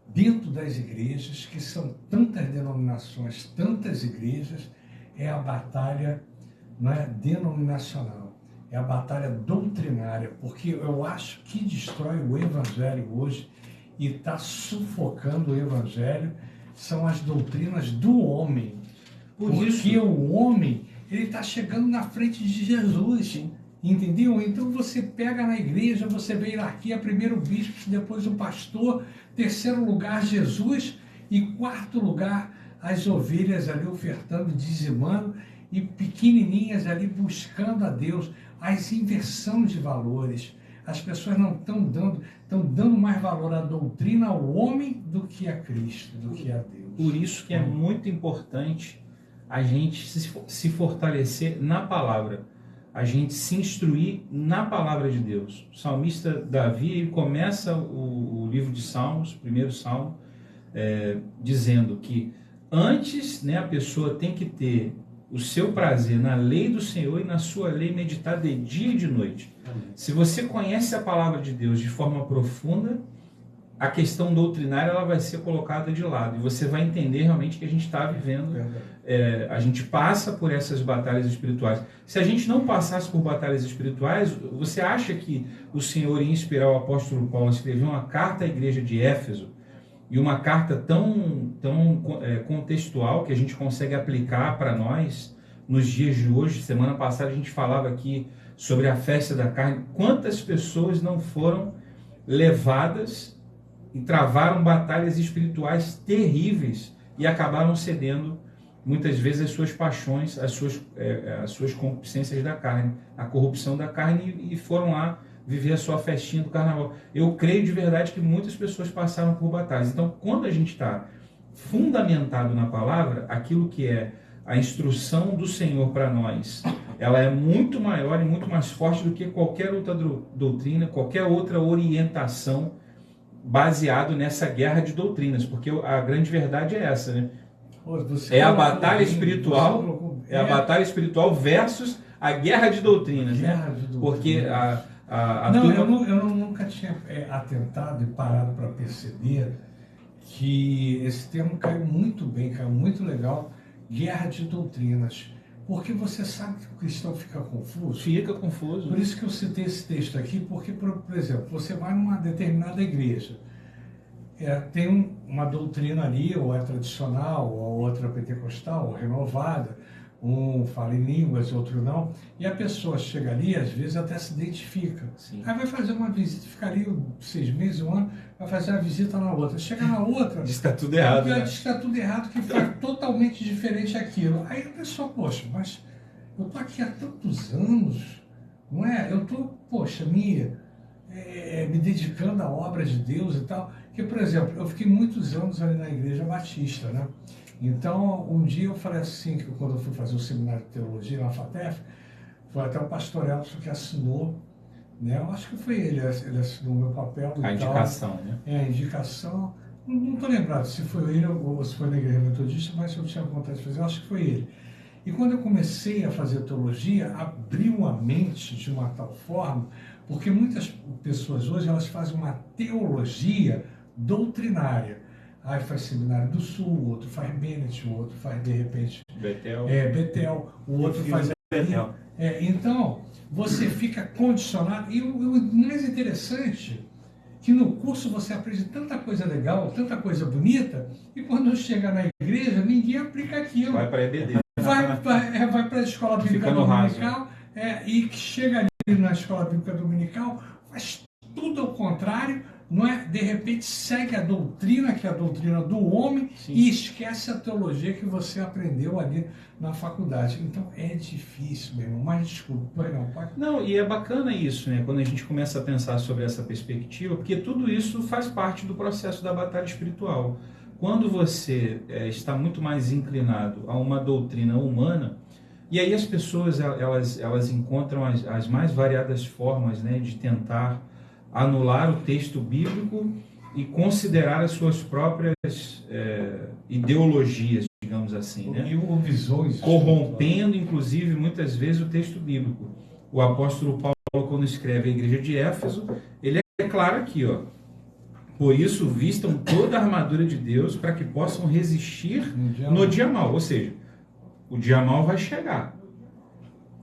dentro das igrejas, que são tantas denominações, tantas igrejas, é a batalha, não é, denominacional, é a batalha doutrinária, porque eu acho que destrói o evangelho hoje e está sufocando o evangelho são as doutrinas do homem. Porque o homem, ele está chegando na frente de Jesus, entendeu? Então você pega na igreja, você vê a hierarquia, primeiro o bispo, depois o pastor, terceiro lugar Jesus e quarto lugar as ovelhas ali ofertando, dizimando e pequenininhas ali buscando a Deus. As inversão de valores. As pessoas não estão dando mais valor à doutrina, ao homem, do que a Cristo, do que a Deus. Por isso que é muito importante a gente se fortalecer na palavra, a gente se instruir na palavra de Deus. O salmista Davi, ele começa o livro de Salmos, primeiro Salmo, dizendo que antes, né, a pessoa tem que ter o seu prazer na lei do Senhor e na sua lei meditar de dia e de noite. Se você conhece a palavra de Deus de forma profunda, a questão doutrinária ela vai ser colocada de lado e você vai entender realmente que a gente está vivendo, a gente passa por essas batalhas espirituais. Se a gente não passasse por batalhas espirituais, você acha que o Senhor ia inspirar o apóstolo Paulo a escrever uma carta à igreja de Éfeso, e uma carta tão contextual que a gente consegue aplicar para nós nos dias de hoje? Semana passada a gente falava aqui sobre a festa da carne. Quantas pessoas não foram levadas e travaram batalhas espirituais terríveis e acabaram cedendo muitas vezes às suas paixões, às suas concupiscências da carne, a corrupção da carne, e foram lá viver a sua festinha do carnaval. Eu creio de verdade que muitas pessoas passaram por batalhas. Então, quando a gente está fundamentado na palavra, aquilo que é a instrução do Senhor para nós, ela é muito maior e muito mais forte do que qualquer outra doutrina, qualquer outra orientação baseado nessa guerra de doutrinas, porque a grande verdade é essa, né? É a batalha espiritual, a batalha espiritual versus a guerra de doutrinas, né? Porque eu nunca tinha atentado e parado para perceber que esse termo caiu muito bem, caiu muito legal, guerra de doutrinas. Porque você sabe que o cristão fica confuso. Fica confuso. Por isso que eu citei esse texto aqui, porque, por exemplo, você vai numa determinada igreja, tem uma doutrina ali, ou é tradicional, ou outra pentecostal, ou renovada, um fala em línguas, outro não, e a pessoa chega ali, às vezes até se identifica. Sim. Aí vai fazer uma visita, fica ali 6 meses, 1 ano, vai fazer uma visita na outra. Chega na outra... diz que está tudo errado, né? Diz que está tudo errado, que faz totalmente diferente aquilo. Aí a pessoa, poxa, mas eu estou aqui há tantos anos, não é? Eu estou, poxa, me dedicando à obra de Deus e tal. Que, por exemplo, eu fiquei muitos anos ali na Igreja Batista, né? Então, um dia eu falei assim, que quando eu fui fazer o seminário de teologia na FATEF, foi até o pastor Elson que assinou né? Eu acho que foi ele assinou o meu papel. A indicação, né? A indicação. Não estou lembrado se foi ele ou se foi na Igreja Metodista, mas eu tinha vontade de fazer, eu acho que foi ele. E quando eu comecei a fazer teologia, abriu a mente de uma tal forma, porque muitas pessoas hoje elas fazem uma teologia doutrinária. Aí faz Seminário do Sul, o outro faz Bennett, o outro faz, de repente, Betel, o outro faz... Betel. Então, você fica condicionado. E o mais interessante, que no curso você aprende tanta coisa legal, tanta coisa bonita, e quando chega na igreja, ninguém aplica aquilo. Vai para a EBD. Vai para a escola bíblica dominical, e chega ali na escola bíblica dominical, faz tudo ao contrário, não é? De repente segue a doutrina, que é a doutrina do homem, sim, e esquece a teologia que você aprendeu ali na faculdade. Então é difícil, meu irmão, mas desculpa, não, e é bacana isso, né? Quando a gente começa a pensar sobre essa perspectiva, porque tudo isso faz parte do processo da batalha espiritual. Quando você está muito mais inclinado a uma doutrina humana, e aí as pessoas elas encontram as mais variadas formas, né, de tentar anular o texto bíblico e considerar as suas próprias ideologias, digamos assim, né? E visões, corrompendo, inclusive, muitas vezes o texto bíblico. O apóstolo Paulo, quando escreve a igreja de Éfeso, ele é claro aqui, ó: por isso vistam toda a armadura de Deus para que possam resistir no dia mau. Ou seja, o dia mau vai chegar.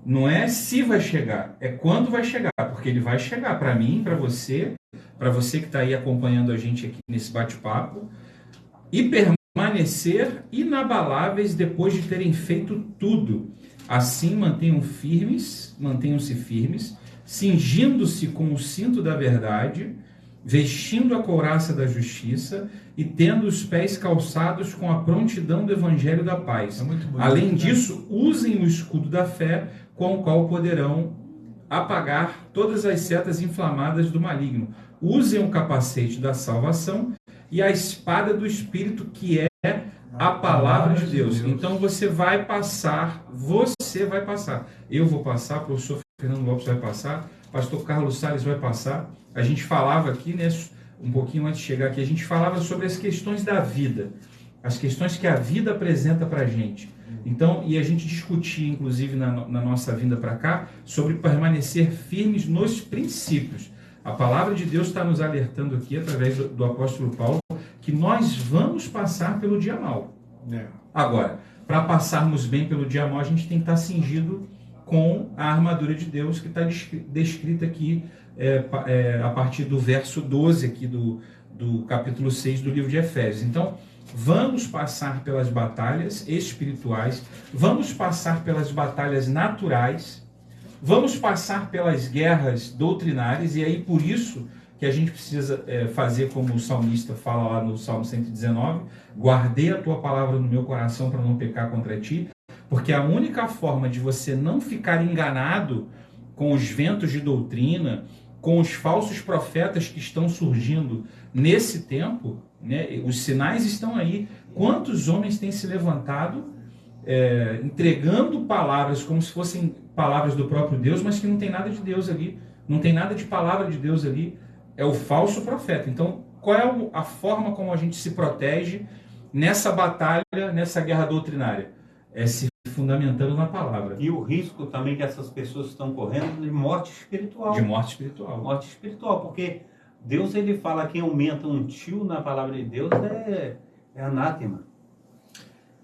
Não é se vai chegar, é quando vai chegar, porque ele vai chegar para mim, para você que está aí acompanhando a gente aqui nesse bate-papo, e permanecer inabaláveis depois de terem feito tudo. Assim mantenham-se firmes, cingindo-se com o cinto da verdade, vestindo a couraça da justiça e tendo os pés calçados com a prontidão do evangelho da paz. Além disso, usem o escudo da fé, com o qual poderão apagar todas as setas inflamadas do maligno. Usem o capacete da salvação e a espada do Espírito, que é a palavra de Deus. Então você vai passar, eu vou passar, o professor Fernando Lopes vai passar, pastor Carlos Salles vai passar. A gente falava aqui, né, um pouquinho antes de chegar aqui, a gente falava sobre as questões da vida, as questões que a vida apresenta para a gente. Então, e a gente discutia, inclusive, na nossa vinda para cá, sobre permanecer firmes nos princípios. A palavra de Deus está nos alertando aqui, através do apóstolo Paulo, que nós vamos passar pelo dia mau. Agora, para passarmos bem pelo dia mau, a gente tem que estar cingido com a armadura de Deus, que está descrita aqui a partir do verso 12 aqui do capítulo 6 do livro de Efésios. Então, vamos passar pelas batalhas espirituais, vamos passar pelas batalhas naturais, vamos passar pelas guerras doutrinárias, e aí por isso que a gente precisa fazer como o salmista fala lá no Salmo 119, guardei a tua palavra no meu coração para não pecar contra ti, porque a única forma de você não ficar enganado com os ventos de doutrina, com os falsos profetas que estão surgindo nesse tempo, né? Os sinais estão aí. Quantos homens têm se levantado entregando palavras como se fossem palavras do próprio Deus, mas que não tem nada de Deus ali, não tem nada de palavra de Deus ali, é o falso profeta. Então, qual é a forma como a gente se protege nessa batalha, nessa guerra doutrinária? É se fundamentando na palavra. E o risco também que essas pessoas estão correndo de morte espiritual. De morte espiritual. Morte espiritual, porque Deus, ele fala que aumenta um tio na palavra de Deus é anátema.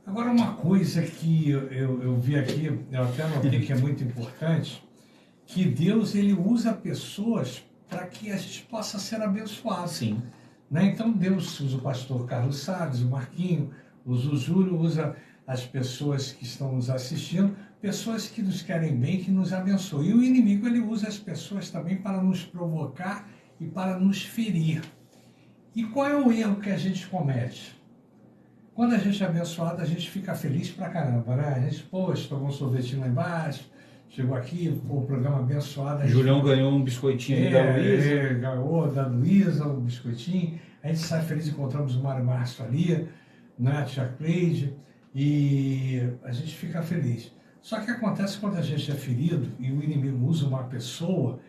Agora, uma coisa que eu vi aqui, eu até notei que é muito importante, que Deus, ele usa pessoas para que a gente possa ser abençoado. Sim. Né? Então, Deus usa o pastor Carlos Salles, o Marquinho, usa o Júlio, usa as pessoas que estão nos assistindo, pessoas que nos querem bem, que nos abençoam. E o inimigo, ele usa as pessoas também para nos provocar e para nos ferir. E qual é o erro que a gente comete? Quando a gente é abençoado, a gente fica feliz pra caramba, né? A gente, poxa, tomou um sorvetinho lá embaixo, chegou aqui, o programa abençoado. Julião ganhou um biscoitinho da Luísa. Ganhou da Luísa um biscoitinho. A gente sai feliz, encontramos o Mário Márcio ali, né? A tia Cleide, e a gente fica feliz. Só que acontece quando a gente é ferido e o inimigo usa uma pessoa,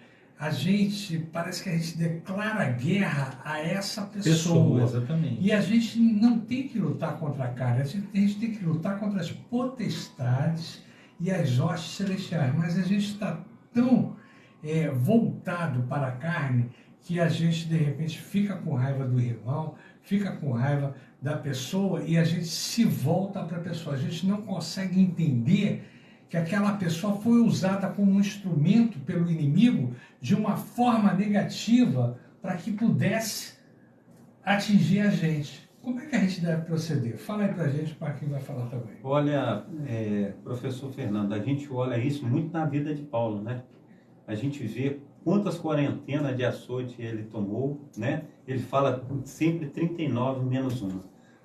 parece que a gente declara guerra a essa pessoa. Exatamente. E a gente não tem que lutar contra a carne, a gente tem que lutar contra as potestades e as hostes celestiais. Mas a gente está tão voltado para a carne que a gente, de repente, fica com raiva do irmão, fica com raiva da pessoa e a gente se volta para a pessoa. A gente não consegue entender que aquela pessoa foi usada como um instrumento pelo inimigo de uma forma negativa para que pudesse atingir a gente. Como é que a gente deve proceder? Fala aí para a gente, para quem vai falar também. Olha, professor Fernando, a gente olha isso muito na vida de Paulo, né? A gente vê quantas quarentenas de açoite ele tomou, né? Ele fala sempre 39 menos 1.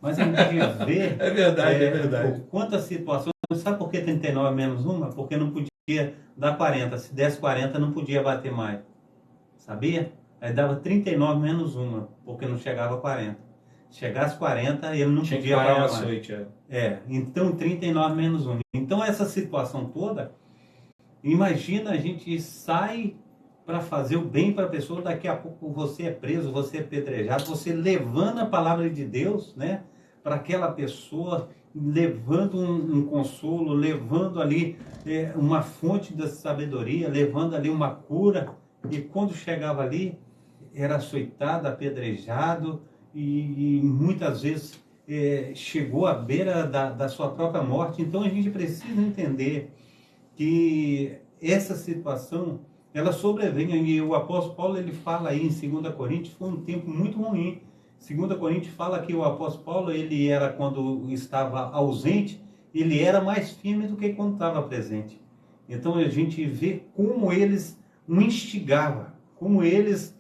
Mas a gente vê... É verdade. Quantas situações... Sabe por que 39 menos 1? Porque não podia dar 40. Se desse 40, não podia bater mais. Sabia? Aí dava 39 menos 1, porque não chegava a 40. Se chegasse 40, ele não podia parar mais. Açoite, Então 39 menos 1. Então essa situação toda, imagina, a gente sai para fazer o bem para a pessoa, daqui a pouco você é preso, você é apedrejado, você levando a palavra de Deus, né, para aquela pessoa, levando um consolo, levando ali uma fonte da sabedoria, levando ali uma cura, e quando chegava ali, era açoitado, apedrejado, e muitas vezes chegou à beira da sua própria morte. Então a gente precisa entender que essa situação, ela sobrevém, e o apóstolo Paulo, ele fala aí em 2 Coríntios, foi um tempo muito ruim. 2 Coríntios fala que o apóstolo Paulo, ele era, quando estava ausente, ele era mais firme do que quando estava presente. Então a gente vê como eles o instigavam, como eles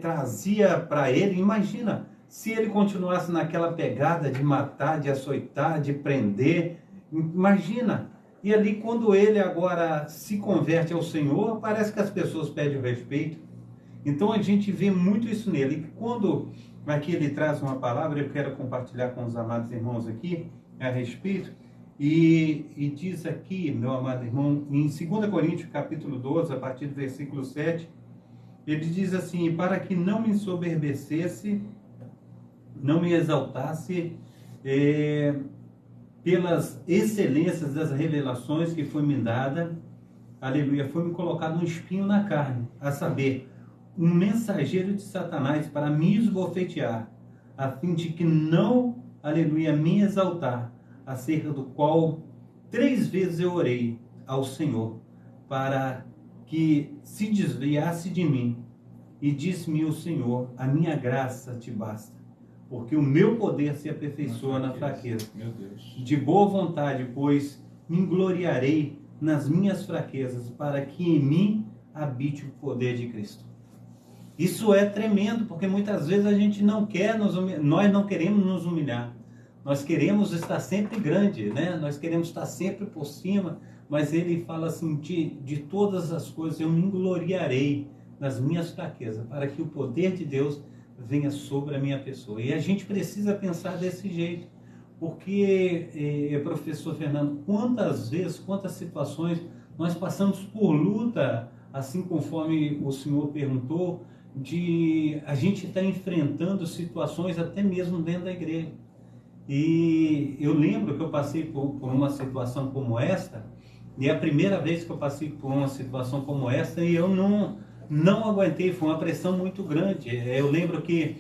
trazia para ele. Imagina, se ele continuasse naquela pegada de matar, de açoitar, de prender, imagina. E ali, quando ele agora se converte ao Senhor, parece que as pessoas pedem o respeito. Então a gente vê muito isso nele. E quando aqui ele traz uma palavra, eu quero compartilhar com os amados irmãos aqui a respeito, e diz aqui, meu amado irmão, em 2 Coríntios capítulo 12, a partir do versículo 7, ele diz assim: para que não me ensoberbecesse, não me exaltasse pelas excelências das revelações que foi me dada, aleluia, foi-me colocado um espinho na carne, a saber, um mensageiro de Satanás para me esbofetear, a fim de que não, aleluia, me exaltar, acerca do qual 3 vezes eu orei ao Senhor, para que se desviasse de mim, e disse-me o Senhor: a minha graça te basta, porque o meu poder se aperfeiçoa na fraqueza. Meu Deus. De boa vontade, pois, me gloriarei nas minhas fraquezas, para que em mim habite o poder de Cristo. Isso é tremendo, porque muitas vezes a gente não quer nós não queremos nos humilhar. Nós queremos estar sempre grande, né? Nós queremos estar sempre por cima, mas ele fala assim: de todas as coisas eu me gloriarei nas minhas fraquezas, para que o poder de Deus venha sobre a minha pessoa. E a gente precisa pensar desse jeito, porque, professor Fernando, quantas vezes, quantas situações nós passamos por luta, assim conforme o senhor perguntou, de a gente estar enfrentando situações até mesmo dentro da igreja. E eu lembro que eu passei por uma situação como esta, e é a primeira vez que eu passei por uma situação como esta, e eu não aguentei, foi uma pressão muito grande. Eu lembro que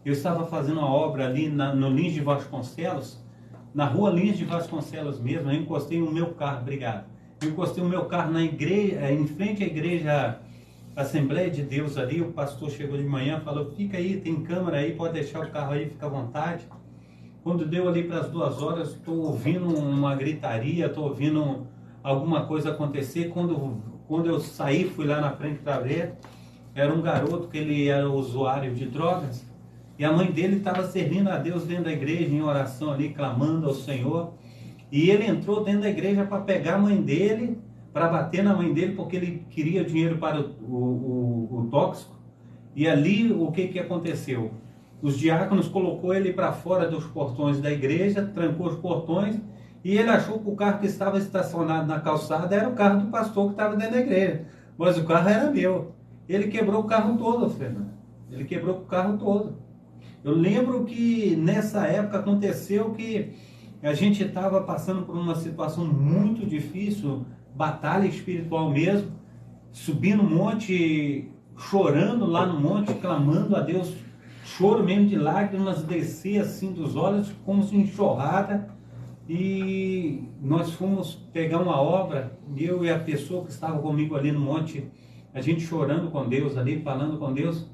eu estava fazendo uma obra ali no Lins de Vasconcelos, na rua Lins de Vasconcelos mesmo. Eu encostei o meu carro, obrigado. Eu encostei o meu carro na igreja, em frente à igreja Assembleia de Deus ali. O pastor chegou de manhã, falou: fica aí, tem câmera aí, pode deixar o carro aí, fica à vontade. Quando deu ali para as 2 horas, estou ouvindo uma gritaria, estou ouvindo alguma coisa acontecer. Quando eu saí, fui lá na frente para ver, era um garoto que ele era usuário de drogas, e a mãe dele estava servindo a Deus dentro da igreja, em oração ali, clamando ao Senhor, e ele entrou dentro da igreja para pegar a mãe dele, para bater na mãe dele, porque ele queria dinheiro para o tóxico. E ali, o que aconteceu? Os diáconos colocou ele para fora dos portões da igreja, trancou os portões, e ele achou que o carro que estava estacionado na calçada era o carro do pastor que estava dentro da igreja. Mas o carro era meu. ele quebrou o carro todo, Fernando. Ele quebrou o carro todo. Eu lembro que nessa época aconteceu que a gente estava passando por uma situação muito difícil, batalha espiritual mesmo, subindo um monte, chorando lá no monte, clamando a Deus, choro mesmo de lágrimas, descer assim dos olhos, como se enxurrada. E nós fomos pegar uma obra, eu e a pessoa que estava comigo ali no monte, a gente chorando com Deus ali, falando com Deus.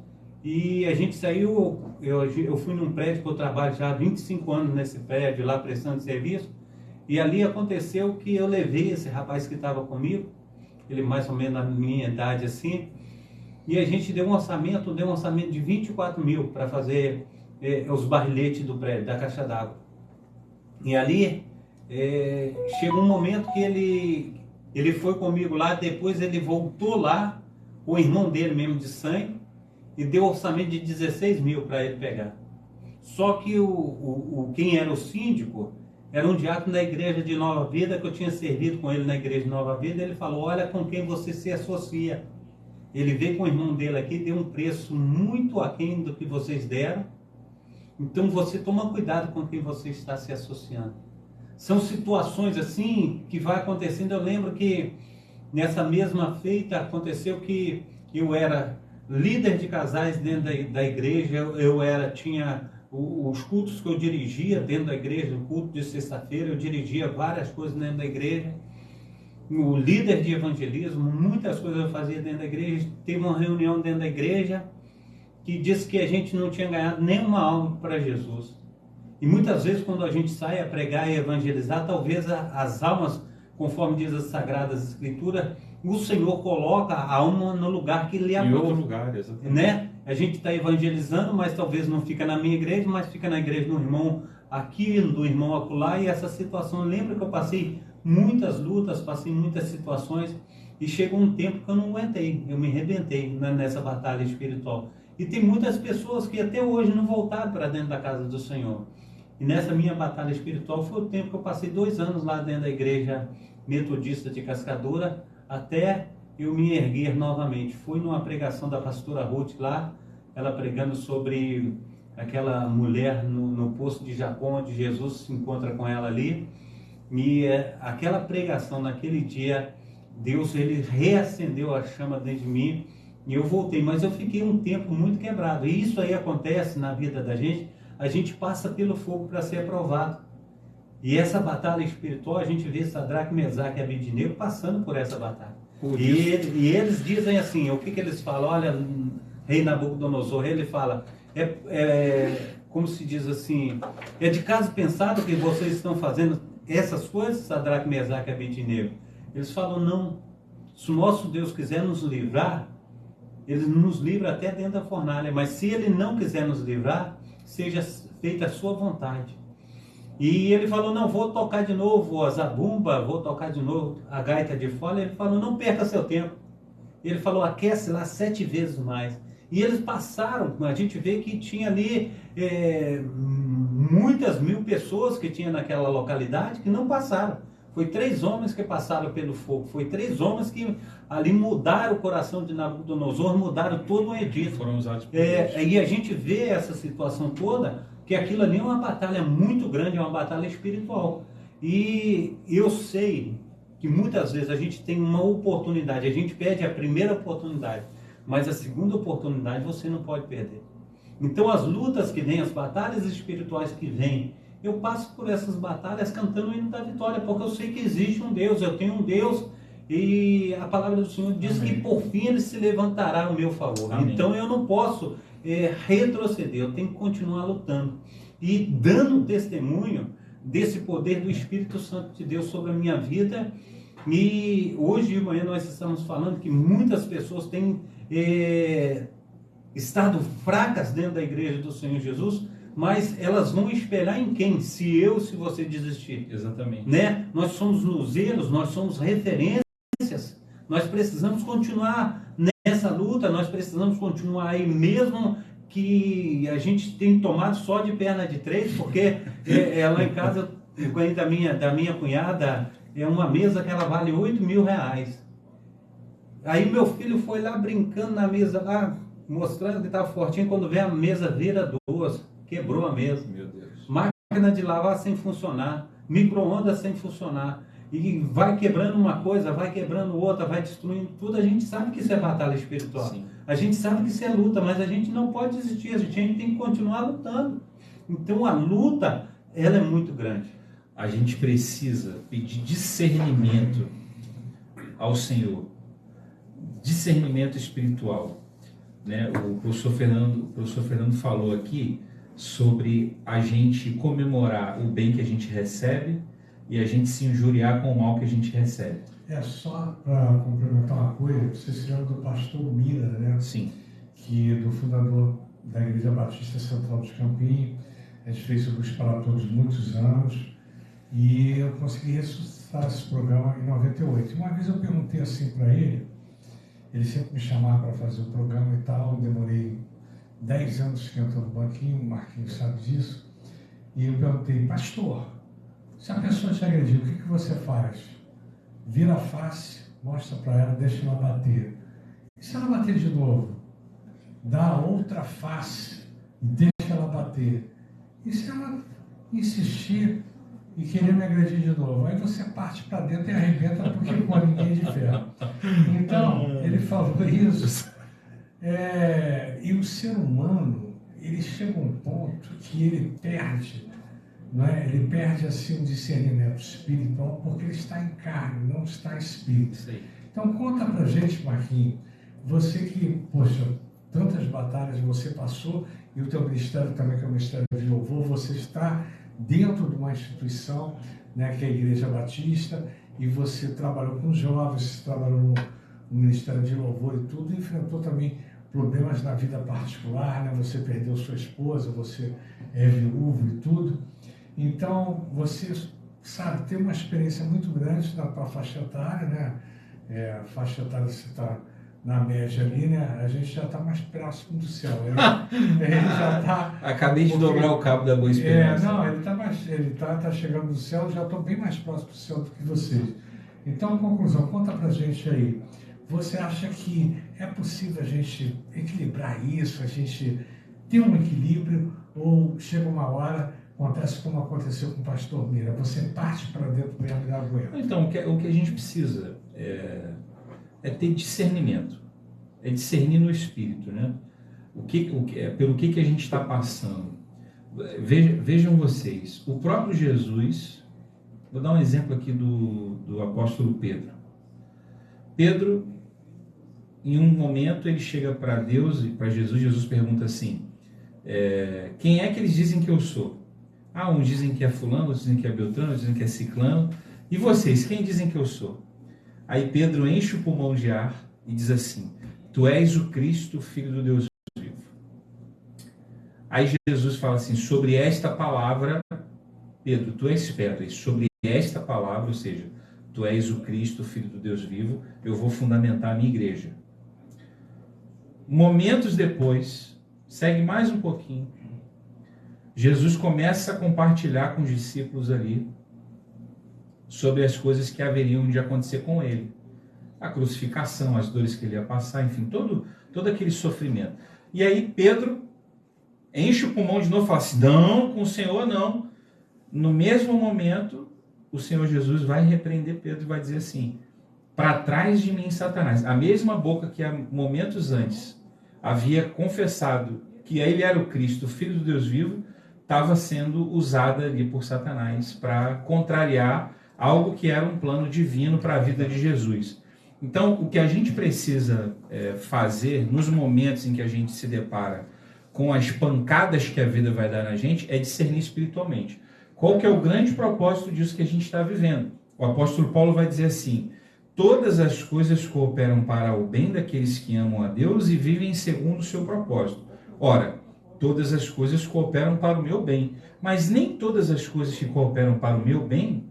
E a gente saiu, eu fui num prédio que eu trabalho já há 25 anos nesse prédio, lá prestando serviço. E ali aconteceu que eu levei esse rapaz que estava comigo, ele mais ou menos na minha idade assim, e a gente deu um orçamento de 24 mil para fazer os barriletes do prédio, da caixa d'água. E ali chegou um momento que ele foi comigo lá, depois ele voltou lá, o irmão dele mesmo de sangue, e deu orçamento de 16 mil para ele pegar. Só que quem era o síndico era um diácono da igreja de Nova Vida, que eu tinha servido com ele na igreja de Nova Vida. Ele falou: olha com quem você se associa. Ele veio com o irmão dele aqui, deu um preço muito aquém do que vocês deram. Então você toma cuidado com quem você está se associando. São situações assim que vai acontecendo. Eu lembro que nessa mesma feita aconteceu que eu era líder de casais dentro da igreja, tinha os cultos que eu dirigia dentro da igreja, o culto de sexta-feira, eu dirigia várias coisas dentro da igreja, o líder de evangelismo, muitas coisas eu fazia dentro da igreja. Teve uma reunião dentro da igreja que disse que a gente não tinha ganhado nenhuma alma para Jesus. E muitas vezes quando a gente sai a pregar e evangelizar, talvez as almas, conforme diz as Sagradas Escrituras, o Senhor coloca a alma no lugar que lhe aprova. Em outro lugar, exatamente. Né? A gente está evangelizando, mas talvez não fica na minha igreja, mas fica na igreja do irmão aqui, do irmão acolá, e essa situação, lembra que eu passei muitas lutas, passei muitas situações, e chegou um tempo que eu não aguentei, eu me arrebentei nessa batalha espiritual. E tem muitas pessoas que até hoje não voltaram para dentro da casa do Senhor. E nessa minha batalha espiritual foi o tempo que eu passei 2 anos lá dentro da igreja metodista de Cascadura, até eu me erguer novamente. Fui numa pregação da pastora Ruth lá, ela pregando sobre aquela mulher no poço de Jacó, onde Jesus se encontra com ela ali. E aquela pregação naquele dia, Deus ele reacendeu a chama dentro de mim e eu voltei. Mas eu fiquei um tempo muito quebrado. E isso aí acontece na vida da gente. A gente passa pelo fogo para ser aprovado. E essa batalha espiritual, a gente vê Sadraque, Mesaque e Abednego passando por essa batalha. E eles dizem assim, o que eles falam? Olha, rei Nabucodonosor, ele fala, como se diz assim, é de caso pensado que vocês estão fazendo essas coisas, Sadraque, Mesaque e Abednego? Eles falam, não, se o nosso Deus quiser nos livrar, ele nos livra até dentro da fornalha, mas se ele não quiser nos livrar, seja feita a sua vontade. E ele falou, não, vou tocar de novo a zabumba, vou tocar de novo a gaita de fole. Ele falou, não perca seu tempo. Ele falou, aquece lá 7 vezes mais. E eles passaram, a gente vê que tinha ali muitas mil pessoas que tinha naquela localidade que não passaram. Foi 3 homens que passaram pelo fogo, foi 3 homens que ali mudaram o coração de Nabucodonosor, mudaram todo o edito. Foram usados por Deus. E a gente vê essa situação toda, que aquilo ali é uma batalha muito grande, é uma batalha espiritual. E eu sei que muitas vezes a gente tem uma oportunidade, a gente perde a primeira oportunidade, mas a segunda oportunidade você não pode perder. Então as lutas que vêm, as batalhas espirituais que vêm, eu passo por essas batalhas cantando o hino da vitória, porque eu sei que existe um Deus, eu tenho um Deus, e a palavra do Senhor diz Amém. Que por fim ele se levantará ao meu favor. Amém. Então eu não posso retroceder, eu tenho que continuar lutando e dando testemunho desse poder do Espírito Santo de Deus sobre a minha vida. E hoje de manhã nós estamos falando que muitas pessoas têm estado fracas dentro da igreja do Senhor Jesus, mas elas vão espelhar em quem? Se você desistir. Exatamente. Né? Nós somos luzeiros, nós somos referências, nós precisamos continuar nessa luta, nós precisamos continuar aí, mesmo que a gente tem tomado só de perna de 3, porque lá em casa, eu ganhei da minha cunhada, é uma mesa que ela vale R$8.000. Aí meu filho foi lá brincando na mesa, lá, mostrando que estava fortinho, quando vem a mesa vira duas, quebrou a mesa. Meu Deus. Máquina de lavar sem funcionar, micro-ondas sem funcionar, e vai quebrando uma coisa, vai quebrando outra, vai destruindo tudo. A gente sabe que isso é batalha espiritual. Sim. A gente sabe que isso é luta, mas a gente não pode desistir, a gente tem que continuar lutando. Então a luta, ela é muito grande. A gente precisa pedir discernimento ao Senhor, discernimento espiritual, né? O professor Fernando falou aqui sobre a gente comemorar o bem que a gente recebe e a gente se injuriar com o mal que a gente recebe. Só para complementar uma coisa, você se lembra do pastor Mira, né? Sim. Que do fundador da Igreja Batista Central de Campinho. A gente fez o Luz para Todos muitos anos e eu consegui ressuscitar esse programa em 98. E uma vez eu perguntei assim para ele sempre me chamava para fazer o programa e tal, eu demorei 10 anos esquentando o banquinho, o Marquinhos sabe disso, e eu perguntei, pastor, se a pessoa te agredir, o que você faz? Vira a face, mostra para ela, deixa ela bater. E se ela bater de novo? Dá a outra face, deixa ela bater. E se ela insistir e querer me agredir de novo? Aí você parte para dentro e arrebenta porque com a ninguém de ferro. Então, ele falou isso. E o ser humano, ele chega a um ponto que ele perde, não é? Ele perde assim um discernimento espiritual porque ele está em carne, não está em espírito. Sim. Então conta pra gente, Marquinhos, você que, poxa, tantas batalhas você passou e o teu ministério também, que é o Ministério de Louvor, você está dentro de uma instituição, né, que é a Igreja Batista, e você trabalhou com jovens, você trabalhou no Ministério de Louvor e tudo, e enfrentou também problemas na vida particular, né? Você perdeu sua esposa, você é viúvo e tudo. Então, você, sabe, tem uma experiência muito grande na tua faixa etária, né? A faixa etária você está na média ali, né? A gente já está mais próximo do céu. Ele já está... Acabei de dobrar o cabo da Boa Esperança. Ele está chegando no céu, já estou bem mais próximo do céu do que vocês. Então, conclusão, conta pra gente aí. Você acha que é possível a gente equilibrar isso, a gente ter um equilíbrio, ou chega uma hora, acontece como aconteceu com o pastor Mira, você parte para dentro mesmo da aguenta? Então, o que a gente precisa é ter discernimento, é discernir no espírito, né? Pelo que a gente está passando. Vejam vocês, o próprio Jesus, vou dar um exemplo aqui do apóstolo Pedro. Pedro, em um momento, ele chega para Deus e para Jesus, Jesus pergunta assim, quem é que eles dizem que eu sou? Uns dizem que é fulano, outros dizem que é Beltrano, outros dizem que é ciclano, e vocês, quem dizem que eu sou? Aí Pedro enche o pulmão de ar e diz assim, tu és o Cristo, Filho do Deus vivo. Aí Jesus fala assim, sobre esta palavra, Pedro, tu és esperto, sobre esta palavra, ou seja, tu és o Cristo, Filho do Deus vivo, eu vou fundamentar a minha igreja. Momentos depois, segue mais um pouquinho, Jesus começa a compartilhar com os discípulos ali sobre as coisas que haveriam de acontecer com ele. A crucificação, as dores que ele ia passar, enfim, todo aquele sofrimento. E aí Pedro enche o pulmão de novo e fala assim, não, com o Senhor não. No mesmo momento, o Senhor Jesus vai repreender Pedro e vai dizer assim, para trás de mim, Satanás. A mesma boca que há momentos antes havia confessado que ele era o Cristo, o Filho do Deus vivo, estava sendo usada ali por Satanás para contrariar algo que era um plano divino para a vida de Jesus. Então, o que a gente precisa fazer nos momentos em que a gente se depara com as pancadas que a vida vai dar na gente é discernir espiritualmente. Qual que é o grande propósito disso que a gente está vivendo? O apóstolo Paulo vai dizer assim, todas as coisas cooperam para o bem daqueles que amam a Deus e vivem segundo o seu propósito. Ora, todas as coisas cooperam para o meu bem, mas nem todas as coisas que cooperam para o meu bem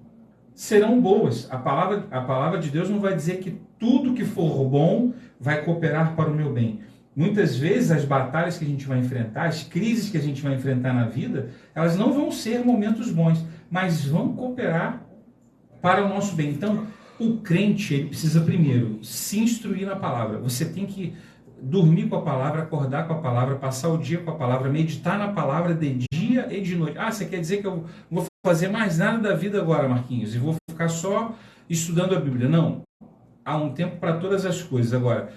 serão boas. A palavra de Deus não vai dizer que tudo que for bom vai cooperar para o meu bem. Muitas vezes as batalhas que a gente vai enfrentar, as crises que a gente vai enfrentar na vida, elas não vão ser momentos bons, mas vão cooperar para o nosso bem. Então, O crente, ele precisa primeiro se instruir na palavra. Você tem que dormir com a palavra, acordar com a palavra, passar o dia com a palavra, meditar na palavra de dia e de noite. Ah, você quer dizer que eu vou fazer mais nada da vida agora, Marquinhos, e vou ficar só estudando a Bíblia? Não. Há um tempo para todas as coisas. Agora,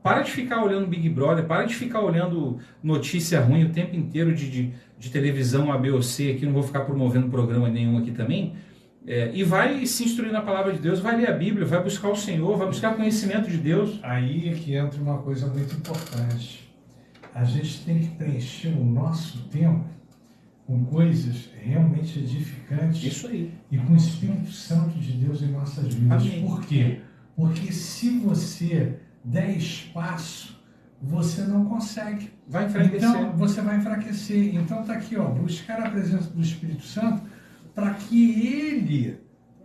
para de ficar olhando Big Brother, para de ficar olhando notícia ruim o tempo inteiro de televisão A, B ou C, aqui não vou ficar promovendo programa nenhum aqui também, e vai se instruir na palavra de Deus, vai ler a Bíblia, vai buscar o Senhor, vai buscar conhecimento de Deus. Aí é que entra uma coisa muito importante. A gente tem que preencher o nosso tempo com coisas realmente edificantes. Isso aí. E com o Espírito Santo de Deus em nossas vidas. Amém. Por quê? Porque se você der espaço, você não consegue. Vai enfraquecer. Então, você vai enfraquecer. Então está aqui, ó, buscar a presença do Espírito Santo para que ele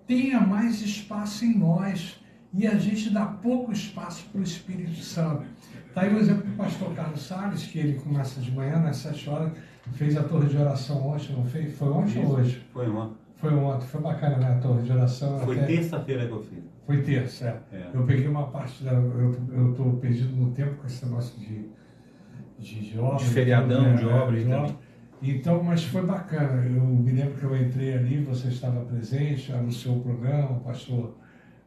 tenha mais espaço em nós. E a gente dá pouco espaço para o Espírito Santo. Está aí o exemplo do pastor Carlos Salles, que ele começa de manhã, às 7 horas, fez a torre de oração ontem, não fez? Foi ontem ou hoje? Foi ontem. Foi ontem, foi bacana, né, a torre de oração. Foi até... terça-feira que eu fiz. Foi terça, é. Eu peguei uma parte da... Eu estou perdido no tempo com esse negócio de obra. De feriadão, né, de obras também. Então, mas foi bacana. Eu me lembro que eu entrei ali, você estava presente, anunciou o programa, o pastor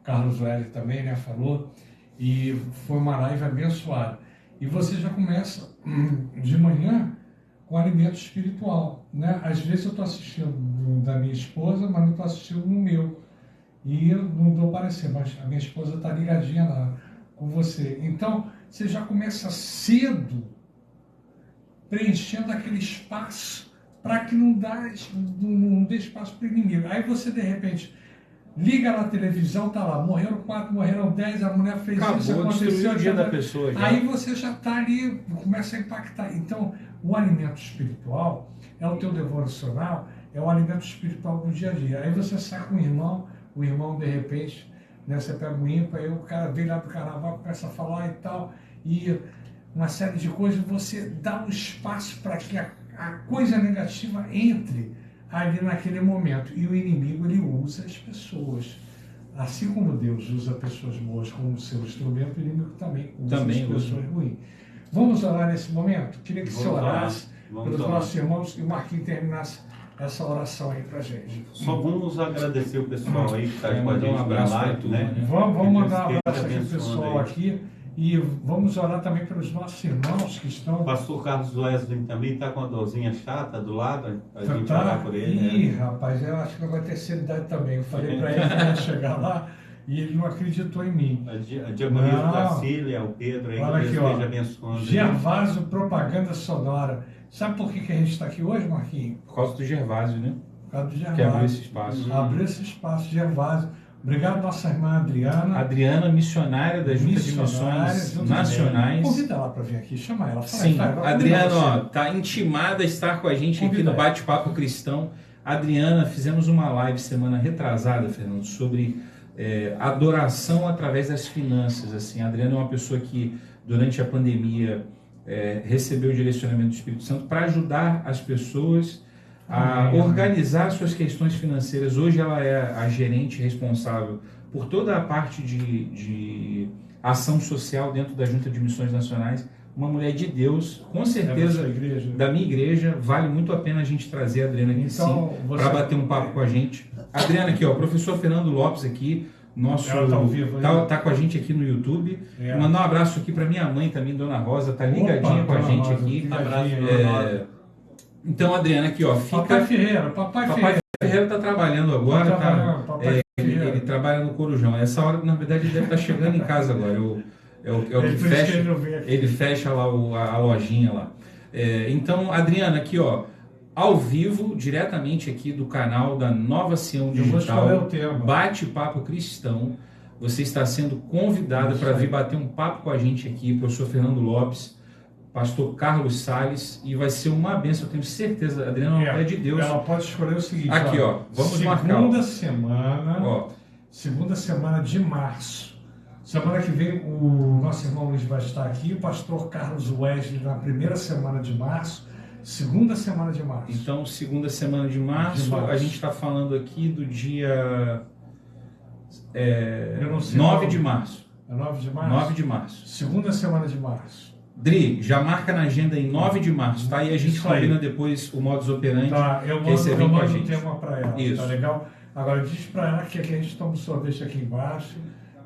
Carlos Velho também, né, falou. E foi uma live abençoada. E você já começa de manhã com alimento espiritual, né? Às vezes eu estou assistindo da minha esposa, mas não estou assistindo no meu. E eu não dou parecer, mas a minha esposa está ligadinha lá com você. Então, você já começa cedo preenchendo aquele espaço para que não dê espaço para o inimigo. Aí você, de repente, liga na televisão, tá lá, morreram 4, morreram 10, a mulher fez Acabou, isso, aconteceu o dia da pessoa. Já. Aí você já está ali, começa a impactar. Então, o alimento espiritual é o teu devocional, é o alimento espiritual do dia a dia. Aí você sai com o irmão de repente, né, você pega o ímpar, aí o cara vem lá pro carnaval, começa a falar e tal, e uma série de coisas, você dá um espaço para que a coisa negativa entre ali naquele momento. E o inimigo, ele usa as pessoas. Assim como Deus usa pessoas boas como seu instrumento, o inimigo também usa as pessoas ruins. Vamos orar nesse momento? Queria que você orasse pelos nossos irmãos e o Marquinhos terminasse essa oração aí pra gente. Só vamos agradecer o pessoal aí que está com a gente. Um abraço para tu, né? Vamos mandar um abraço aqui pro pessoal aqui. E vamos orar também pelos nossos irmãos que estão... O pastor Carlos Wesley também está com a dorzinha chata do lado, a gente orar por ele. Rapaz, eu acho que não vai ter seriedade também. Eu falei para ele que ia chegar lá e ele não acreditou em mim. A diaconisa Tacília, o Pedro, aí olha que Deus aqui, esteja abençoando. Gervásio Propaganda Sonora. Sabe por que a gente está aqui hoje, Marquinhos? Por causa do Gervásio, né? Por causa do Gervásio. Que abriu esse espaço. Abriu esse espaço, Gervásio. Obrigado, nossa irmã Adriana. Adriana, missionária da Junta de Missões Nacionais. Convida ela para vir aqui, chama ela. Sim, Adriana, está intimada a estar com a gente aqui no Bate-Papo Cristão. Adriana, fizemos uma live semana retrasada, Fernando, sobre adoração através das finanças. Assim, a Adriana é uma pessoa que, durante a pandemia, recebeu o direcionamento do Espírito Santo para ajudar as pessoas a organizar suas questões financeiras. Hoje ela é a gerente responsável por toda a parte de ação social dentro da Junta de Missões Nacionais. Uma mulher de Deus, com certeza, da minha igreja. Vale muito a pena a gente trazer a Adriana aqui, então, para bater um papo com a gente. Adriana aqui, ó, professor Fernando Lopes aqui, nosso tá com a gente aqui no YouTube. Mandar um abraço aqui para minha mãe também, Dona Rosa, tá ligadinha com a gente aqui. Abraço, então, Adriana, aqui, ó, fica... Papai Ferreira está trabalhando agora, ele trabalha no Corujão. Essa hora, na verdade, ele deve estar chegando em casa agora. Ele fecha lá a lojinha lá. Então, Adriana, aqui, ó, ao vivo, diretamente aqui do canal da Nova Sião Digital, Bate-Papo Cristão. Você está sendo convidada para vir bater um papo com a gente aqui, o professor Fernando Lopes, pastor Carlos Salles, e vai ser uma bênção, eu tenho certeza. Adriana, é de Deus. Ela pode escolher o seguinte: aqui, ó, vamos marcar. Segunda semana de março. Semana que vem o nosso irmão Luiz vai estar aqui, o pastor Carlos Wesley na primeira semana de março, segunda semana de março. Então, segunda semana de março. A gente está falando aqui do dia Eu não sei 9 de março. É 9 de março? 9 de março. Segunda semana de março. Dri, já marca na agenda em 9 de março, tá? E a gente combina depois o modus operandi. Tá, eu que aí você vem com a gente. Um tema para ela, Isso. Tá legal? Agora, diz para ela que aqui a gente toma um sorvete aqui embaixo,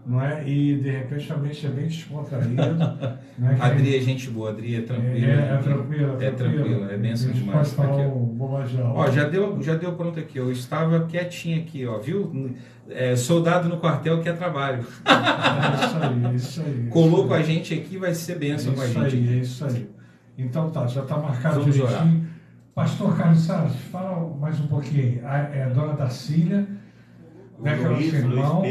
não é? E, de repente, o ambiente é bem descontraído. Né? A Adri é gente boa, a Adri é tranquila. É tranquila, é benção demais. Pode falar o bobajão. Ó, já deu pronto aqui. Eu estava quietinho aqui, ó, viu? Soldado no quartel que é trabalho. É isso aí. Colou com a gente aqui, vai ser benção com a gente. É isso aí. Então tá, já está marcado Vamos direitinho. orar. Pastor Carlos Salles, fala mais um pouquinho. É a dona Darcília, né, que é o seu irmão.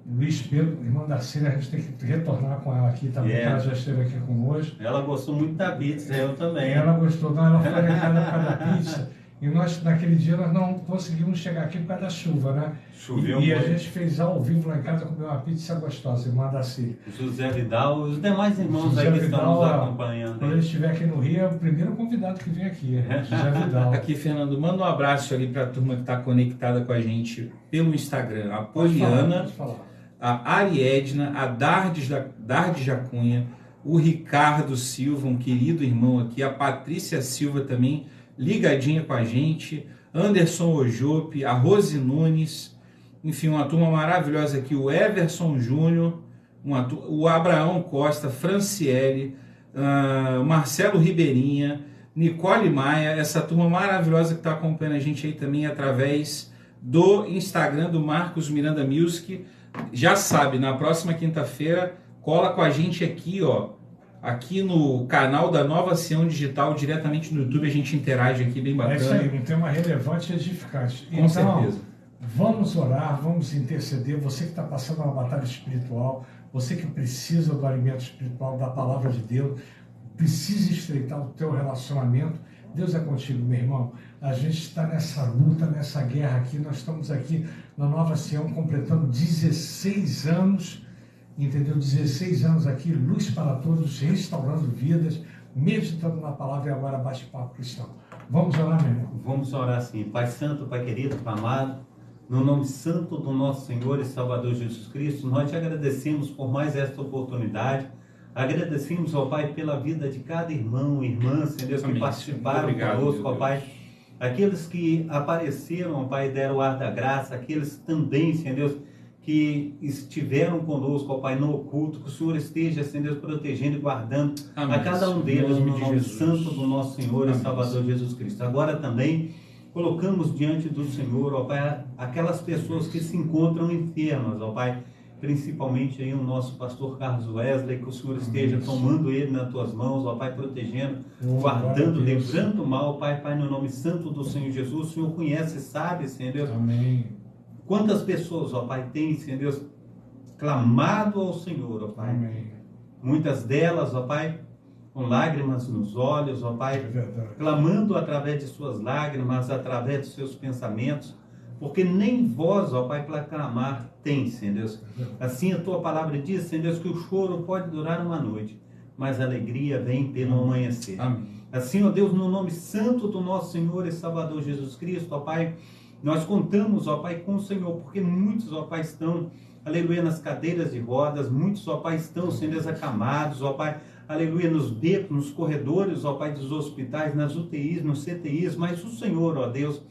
Luiz Pedro, irmã da Cília, a gente tem que retornar com ela aqui também, ela já esteve aqui conosco. Ela gostou muito da pizza, eu também. Ela gostou, não, ela foi ligada por causa da pizza, e nós, naquele dia, nós não conseguimos chegar aqui por causa da chuva, né? Choveu e muito. a gente fez ao vivo lá em casa, comeu uma pizza gostosa, irmã da Cília. José Vidal, os demais irmãos José aí que Vidal, estão nos acompanhando. Quando ele estiver aqui no Rio, é o primeiro convidado que vem aqui, José Vidal. Aqui, Fernando, manda um abraço ali para a turma que está conectada com a gente pelo Instagram. A Poliana. Pode falar. A Ariedna, a Dardes Jacunha, o Ricardo Silva, um querido irmão aqui, a Patrícia Silva também, ligadinha com a gente, Anderson Ojope, a Rose Nunes, enfim, uma turma maravilhosa aqui, o Everson Júnior, o Abraão Costa, Franciele, Marcelo Ribeirinha, Nicole Maia, essa turma maravilhosa que está acompanhando a gente aí também através do Instagram do Marcos Miranda Music. Já sabe, na próxima quinta-feira, cola com a gente aqui, ó, aqui no canal da Nova Sião Digital, diretamente no YouTube, a gente interage aqui, bem bacana. É isso aí, um tema relevante e edificante. Com certeza. Vamos orar, vamos interceder, você que está passando uma batalha espiritual, você que precisa do alimento espiritual, da palavra de Deus, precisa estreitar o teu relacionamento, Deus é contigo, meu irmão. A gente está nessa luta, nessa guerra aqui. Nós estamos aqui na Nova Sião completando 16 anos, entendeu? 16 anos aqui, luz para todos, restaurando vidas, meditando na palavra e agora bate-papo cristão. Vamos orar, meu irmão? Vamos orar assim. Pai Santo, Pai querido, Pai amado, no nome santo do nosso Senhor e Salvador Jesus Cristo, nós te agradecemos por mais esta oportunidade. Agradecemos, ó Pai, pela vida de cada irmão e irmã, Senhor Deus, que participaram conosco, ó Pai. Aqueles que apareceram, ó Pai, deram o ar da graça, aqueles também, Senhor Deus, que estiveram conosco, ó Pai, no oculto, que o Senhor esteja, Senhor Deus, protegendo e guardando a cada um deles no nome santo do nosso Senhor e Salvador Jesus Cristo. Agora também colocamos diante do Senhor, ó Pai, aquelas pessoas que se encontram enfermas, ó Pai, principalmente aí o nosso pastor Carlos Wesley, que o Senhor esteja tomando ele nas tuas mãos, ó Pai, protegendo, guardando, livrando o mal, Pai, no nome santo do Senhor Jesus. O Senhor conhece e sabe, Senhor Deus, amém, quantas pessoas, ó Pai, têm, Senhor Deus, clamado ao Senhor, ó Pai. amém. Muitas delas, ó Pai, com lágrimas nos olhos, ó Pai, clamando através de suas lágrimas, através dos seus pensamentos, porque nem voz, ó Pai, para clamar tem, Senhor Deus. Assim a tua palavra diz, Senhor Deus, que o choro pode durar uma noite, mas a alegria vem pelo amanhecer. Amém. Assim, ó Deus, no nome santo do nosso Senhor e Salvador Jesus Cristo, ó Pai, nós contamos, ó Pai, com o Senhor, porque muitos, ó Pai, estão, aleluia, nas cadeiras de rodas, muitos, ó Pai, estão, Senhor Deus, acamados, ó Pai, aleluia, nos becos, nos corredores, ó Pai, dos hospitais, nas UTIs, nos CTIs, mas o Senhor, ó Deus,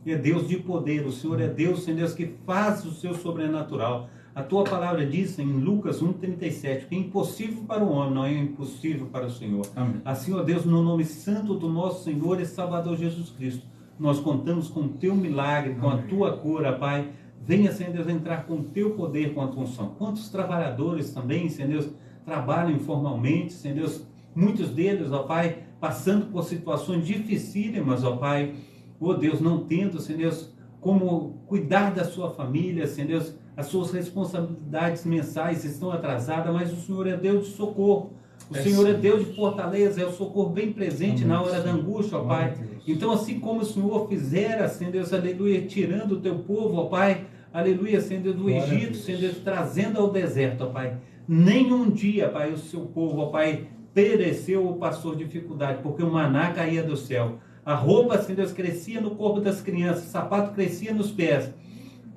é Deus de poder, o Senhor é Deus, Senhor Deus, que faz o seu sobrenatural. A tua palavra diz em Lucas 1,37, que é impossível para o homem, não é impossível para o Senhor. Amém. Assim, ó Deus, no nome santo do nosso Senhor e Salvador Jesus Cristo, nós contamos com o teu milagre, com a tua cura, Pai. Venha, Senhor Deus, entrar com o teu poder, com a tua unção. Quantos trabalhadores também, Senhor Deus, trabalham informalmente, Senhor Deus, muitos deles, ó Pai, passando por situações dificílimas, ó Pai, ó Deus, não tendo, Senhor Deus, como cuidar da sua família, Senhor Deus, as suas responsabilidades mensais estão atrasadas, mas o Senhor é Deus de socorro, o Senhor é Deus de fortaleza, é o socorro bem presente na hora da angústia, ó Pai. Então, assim como o Senhor fizera, Senhor Deus, aleluia, tirando o teu povo, ó Pai, aleluia, Senhor Deus, do Egito, Senhor Deus, trazendo ao deserto, ó Pai. Nenhum dia, Pai, o seu povo, ó Pai, pereceu ou passou dificuldade, porque o maná caía do céu. A roupa, Senhor Deus, crescia no corpo das crianças, o sapato crescia nos pés.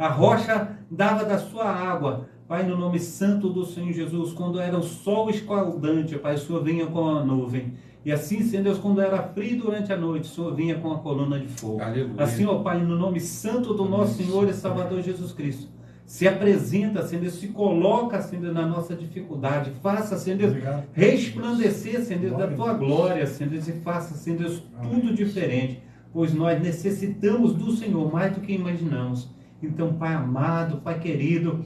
A rocha dava da sua água, Pai, no nome santo do Senhor Jesus. Quando era o sol escaldante, Pai, o Senhor vinha com a nuvem. E assim, Senhor Deus, quando era frio durante a noite, o Senhor vinha com a coluna de fogo. Aleluia. Assim, ó Pai, no nome santo do nosso Senhor e Salvador Jesus Cristo, se apresenta, Senhor Deus, se coloca, Senhor Deus, na nossa dificuldade. Faça, Senhor Deus, resplandecer, Senhor Deus, da tua glória, Senhor Deus, e faça, Senhor Deus, tudo diferente. Pois nós necessitamos do Senhor mais do que imaginamos. Então, Pai amado, Pai querido,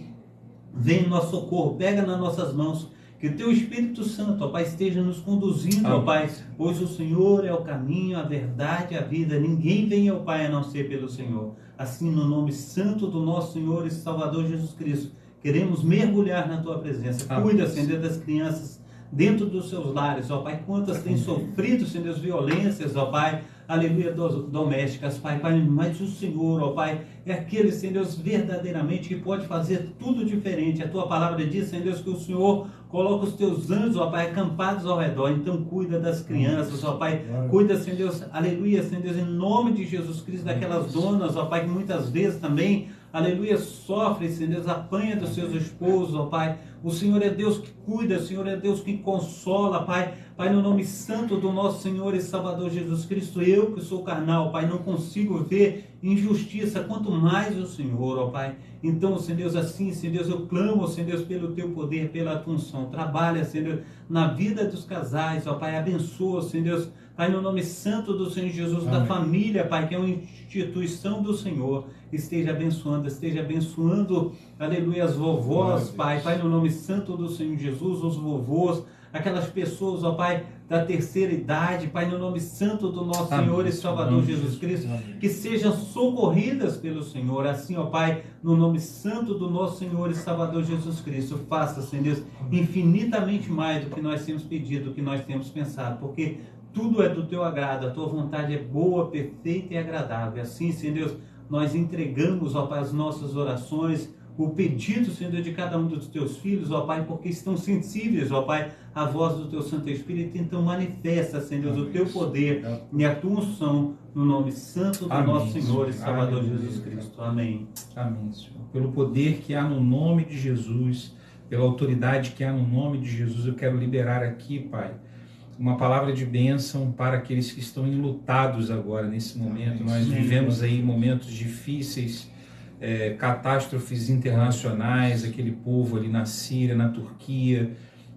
vem em nosso socorro, pega nas nossas mãos, que o Teu Espírito Santo, ó Pai, esteja nos conduzindo, ó Pai, pois o Senhor é o caminho, a verdade, a vida. Ninguém vem ao Pai a não ser pelo Senhor. Assim, no nome santo do nosso Senhor e Salvador Jesus Cristo, queremos mergulhar na Tua presença. Cuida, Senhor, das crianças dentro dos seus lares, ó Pai, quantas têm sofrido, Senhor Deus, violências, ó Pai, aleluia, domésticas, Pai, mas o Senhor, ó Pai, é aquele, Senhor Deus, verdadeiramente que pode fazer tudo diferente. A Tua palavra diz, Senhor Deus, que o Senhor coloca os Teus anjos, ó Pai, acampados ao redor. Então cuida das crianças, ó Pai, cuida, Senhor Deus, aleluia, Senhor Deus, em nome de Jesus Cristo, daquelas donas, ó Pai, que muitas vezes também, aleluia, sofrem, Senhor Deus, apanha dos seus esposos, ó Pai. O Senhor é Deus que cuida, o Senhor é Deus que consola, Pai. Pai, no nome santo do nosso Senhor e Salvador Jesus Cristo, eu que sou carnal, Pai, não consigo ver injustiça, quanto mais o Senhor, ó Pai. Então, Senhor Deus, assim, Senhor Deus, eu clamo, Senhor Deus, pelo Teu poder, pela Tua unção. Trabalha, Senhor Deus, na vida dos casais, ó Pai, abençoa, Senhor Deus, Pai, no nome santo do Senhor Jesus, da família, Pai, que é uma instituição do Senhor, esteja abençoando, aleluia, as vovós, Pai, Pai, no nome santo do Senhor Jesus, os vovôs, aquelas pessoas, ó Pai, da terceira idade, Pai, no nome santo do nosso Senhor e Salvador Jesus Cristo, que sejam socorridas pelo Senhor, assim, ó Pai, no nome santo do nosso Senhor e Salvador Jesus Cristo. Faça, Senhor Deus, infinitamente mais do que nós temos pedido, do que nós temos pensado, porque tudo é do Teu agrado, a Tua vontade é boa, perfeita e agradável. Assim, Senhor Deus, nós entregamos, ó Pai, as nossas orações, o pedido, Senhor Deus, de cada um dos Teus filhos, ó Pai, porque estão sensíveis, ó Pai, à voz do Teu Santo Espírito. Então manifesta, Senhor Deus, o Teu poder e a Tua unção, no nome santo do nosso Senhor e Salvador Jesus Cristo. Amém. Amém, Senhor. Pelo poder que há no nome de Jesus, pela autoridade que há no nome de Jesus, eu quero liberar aqui, Pai, uma palavra de bênção para aqueles que estão enlutados agora, nesse momento. Nós vivemos aí momentos difíceis, catástrofes internacionais, aquele povo ali na Síria, na Turquia,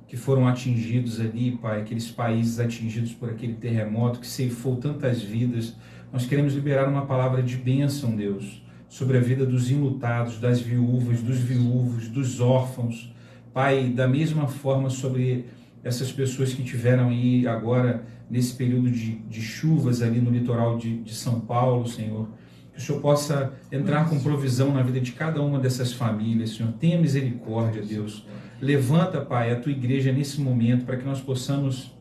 que foram atingidos ali, Pai, aqueles países atingidos por aquele terremoto que ceifou tantas vidas. Nós queremos liberar uma palavra de bênção, Deus, sobre a vida dos enlutados, das viúvas, dos viúvos, dos órfãos, Pai, da mesma forma sobre essas pessoas que tiveram aí agora, nesse período de chuvas ali no litoral de São Paulo, Senhor, que o Senhor possa entrar com provisão na vida de cada uma dessas famílias, Senhor. Tenha misericórdia, Deus. Levanta, Pai, a Tua igreja nesse momento para que nós possamos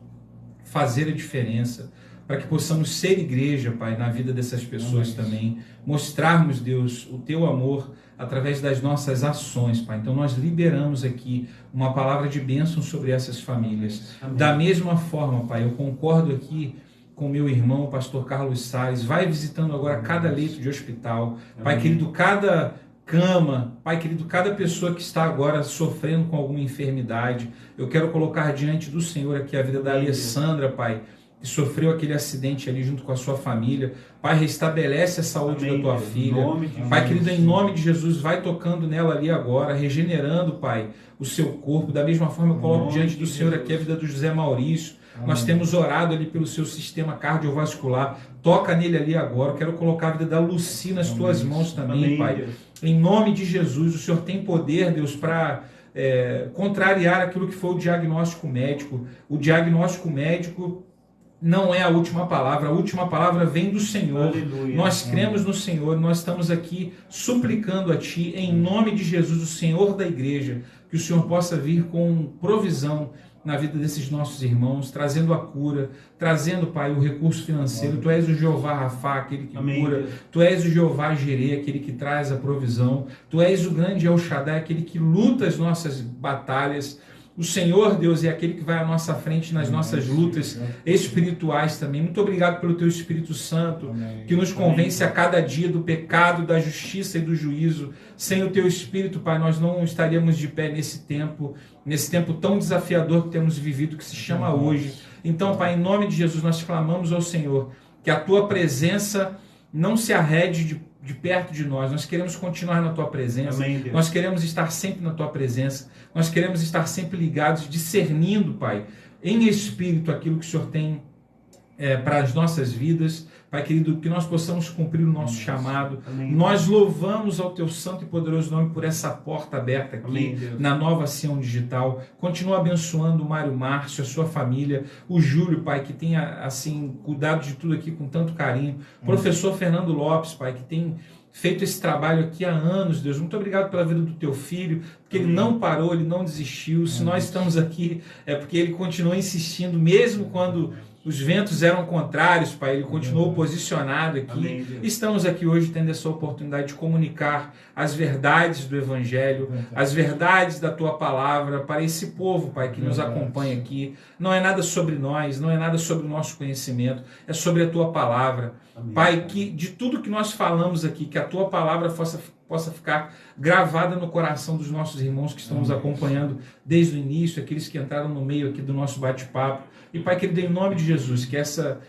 fazer a diferença, para que possamos ser igreja, Pai, na vida dessas pessoas também. Mostrarmos, Deus, o Teu amor através das nossas ações, Pai. Então nós liberamos aqui uma palavra de bênção sobre essas famílias. Amém. Da mesma forma, Pai, eu concordo aqui com meu irmão, o pastor Carlos Salles. Vai visitando agora cada leito de hospital. Amém. Pai querido, cada cama, Pai querido, cada pessoa que está agora sofrendo com alguma enfermidade. Eu quero colocar diante do Senhor aqui a vida da Alessandra, Pai, que sofreu aquele acidente ali junto com a sua família. Pai, restabelece a saúde da tua filha. Pai querido, em nome de Jesus, vai tocando nela ali agora, regenerando, Pai, o seu corpo. Da mesma forma, eu coloco diante do Senhor aqui a vida do José Maurício. Nós temos orado ali pelo seu sistema cardiovascular. Toca nele ali agora. Eu quero colocar a vida da Luci nas tuas mãos também, Pai. Em nome de Jesus, o Senhor tem poder, Deus, para contrariar aquilo que foi o diagnóstico médico. O diagnóstico médico não é a última palavra vem do Senhor. Aleluia. Nós cremos no Senhor, nós estamos aqui suplicando a Ti, em nome de Jesus, o Senhor da igreja, que o Senhor possa vir com provisão na vida desses nossos irmãos, trazendo a cura, trazendo, Pai, o recurso financeiro. Tu és o Jeová Rafá, aquele que cura. Tu és o Jeová Jirê, aquele que traz a provisão. Tu és o grande El Shaddai, aquele que luta as nossas batalhas. O Senhor, Deus, é aquele que vai à nossa frente nas nossas lutas espirituais também. Muito obrigado pelo Teu Espírito Santo, que nos convence a cada dia do pecado, da justiça e do juízo. Sem o Teu Espírito, Pai, nós não estaríamos de pé nesse tempo tão desafiador que temos vivido, que se chama hoje. Então, Pai, em nome de Jesus, nós clamamos ao Senhor que a Tua presença não se arrede de perto de nós. Nós queremos continuar na Tua presença. Amém, Deus. Nós queremos estar sempre na Tua presença. Nós queremos estar sempre ligados, discernindo, Pai, em espírito aquilo que o Senhor tem para as nossas vidas. Pai querido, que nós possamos cumprir o nosso chamado. Amém. Nós louvamos ao Teu santo e poderoso nome por essa porta aberta aqui. Amém, na Nova Sião Digital. Continua abençoando o Mário Márcio, a sua família, o Júlio, Pai, que tem assim cuidado de tudo aqui com tanto carinho. Professor Fernando Lopes, Pai, que tem feito esse trabalho aqui há anos, Deus. Muito obrigado pela vida do Teu filho, porque ele não parou, ele não desistiu. Se nós estamos aqui, é porque ele continuou insistindo, mesmo quando os ventos eram contrários, Pai, ele continuou posicionado aqui. Amém, Deus. Estamos aqui hoje tendo essa oportunidade de comunicar as verdades do Evangelho, as verdades da Tua Palavra para esse povo, Pai, que nos acompanha aqui. Não é nada sobre nós, não é nada sobre o nosso conhecimento, é sobre a Tua Palavra. Amém. Pai, que de tudo que nós falamos aqui, que a Tua Palavra possa ficar gravada no coração dos nossos irmãos que estão nos acompanhando desde o início, aqueles que entraram no meio aqui do nosso bate-papo. E, Pai, querido, em nome de Jesus, que essa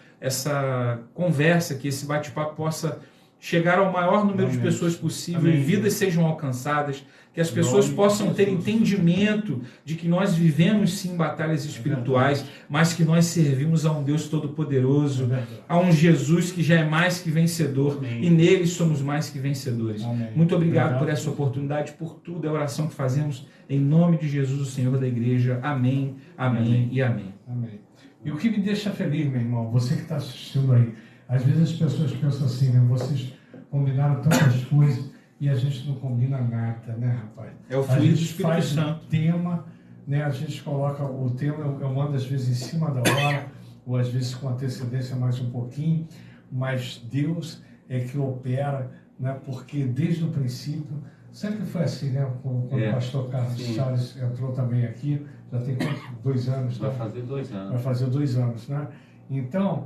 conversa, que esse bate-papo possa chegar ao maior número de pessoas possível, e vidas sejam alcançadas, que as pessoas possam ter entendimento de que nós vivemos sim batalhas espirituais, mas que nós servimos a um Deus Todo-Poderoso, a um Jesus que já é mais que vencedor, e nele somos mais que vencedores. Muito obrigado por essa oportunidade, por tudo, é a oração que fazemos em nome de Jesus, o Senhor da Igreja. Amém, amém e amém. Amém. E o que me deixa feliz, meu irmão, você que está assistindo aí, às vezes as pessoas pensam assim, né? Vocês combinaram tantas coisas e a gente não combina nada, né, rapaz? É o fluido do Espírito faz Santo. Um tema, né? A gente coloca o tema, eu mando às vezes em cima da hora, ou às vezes com antecedência mais um pouquinho, mas Deus é que opera, né? Porque desde o princípio, sempre foi assim, né? Quando o pastor Carlos Salles entrou também aqui, já tem 2 anos. Vai né? fazer 2 anos. Vai fazer 2 anos, né? Então,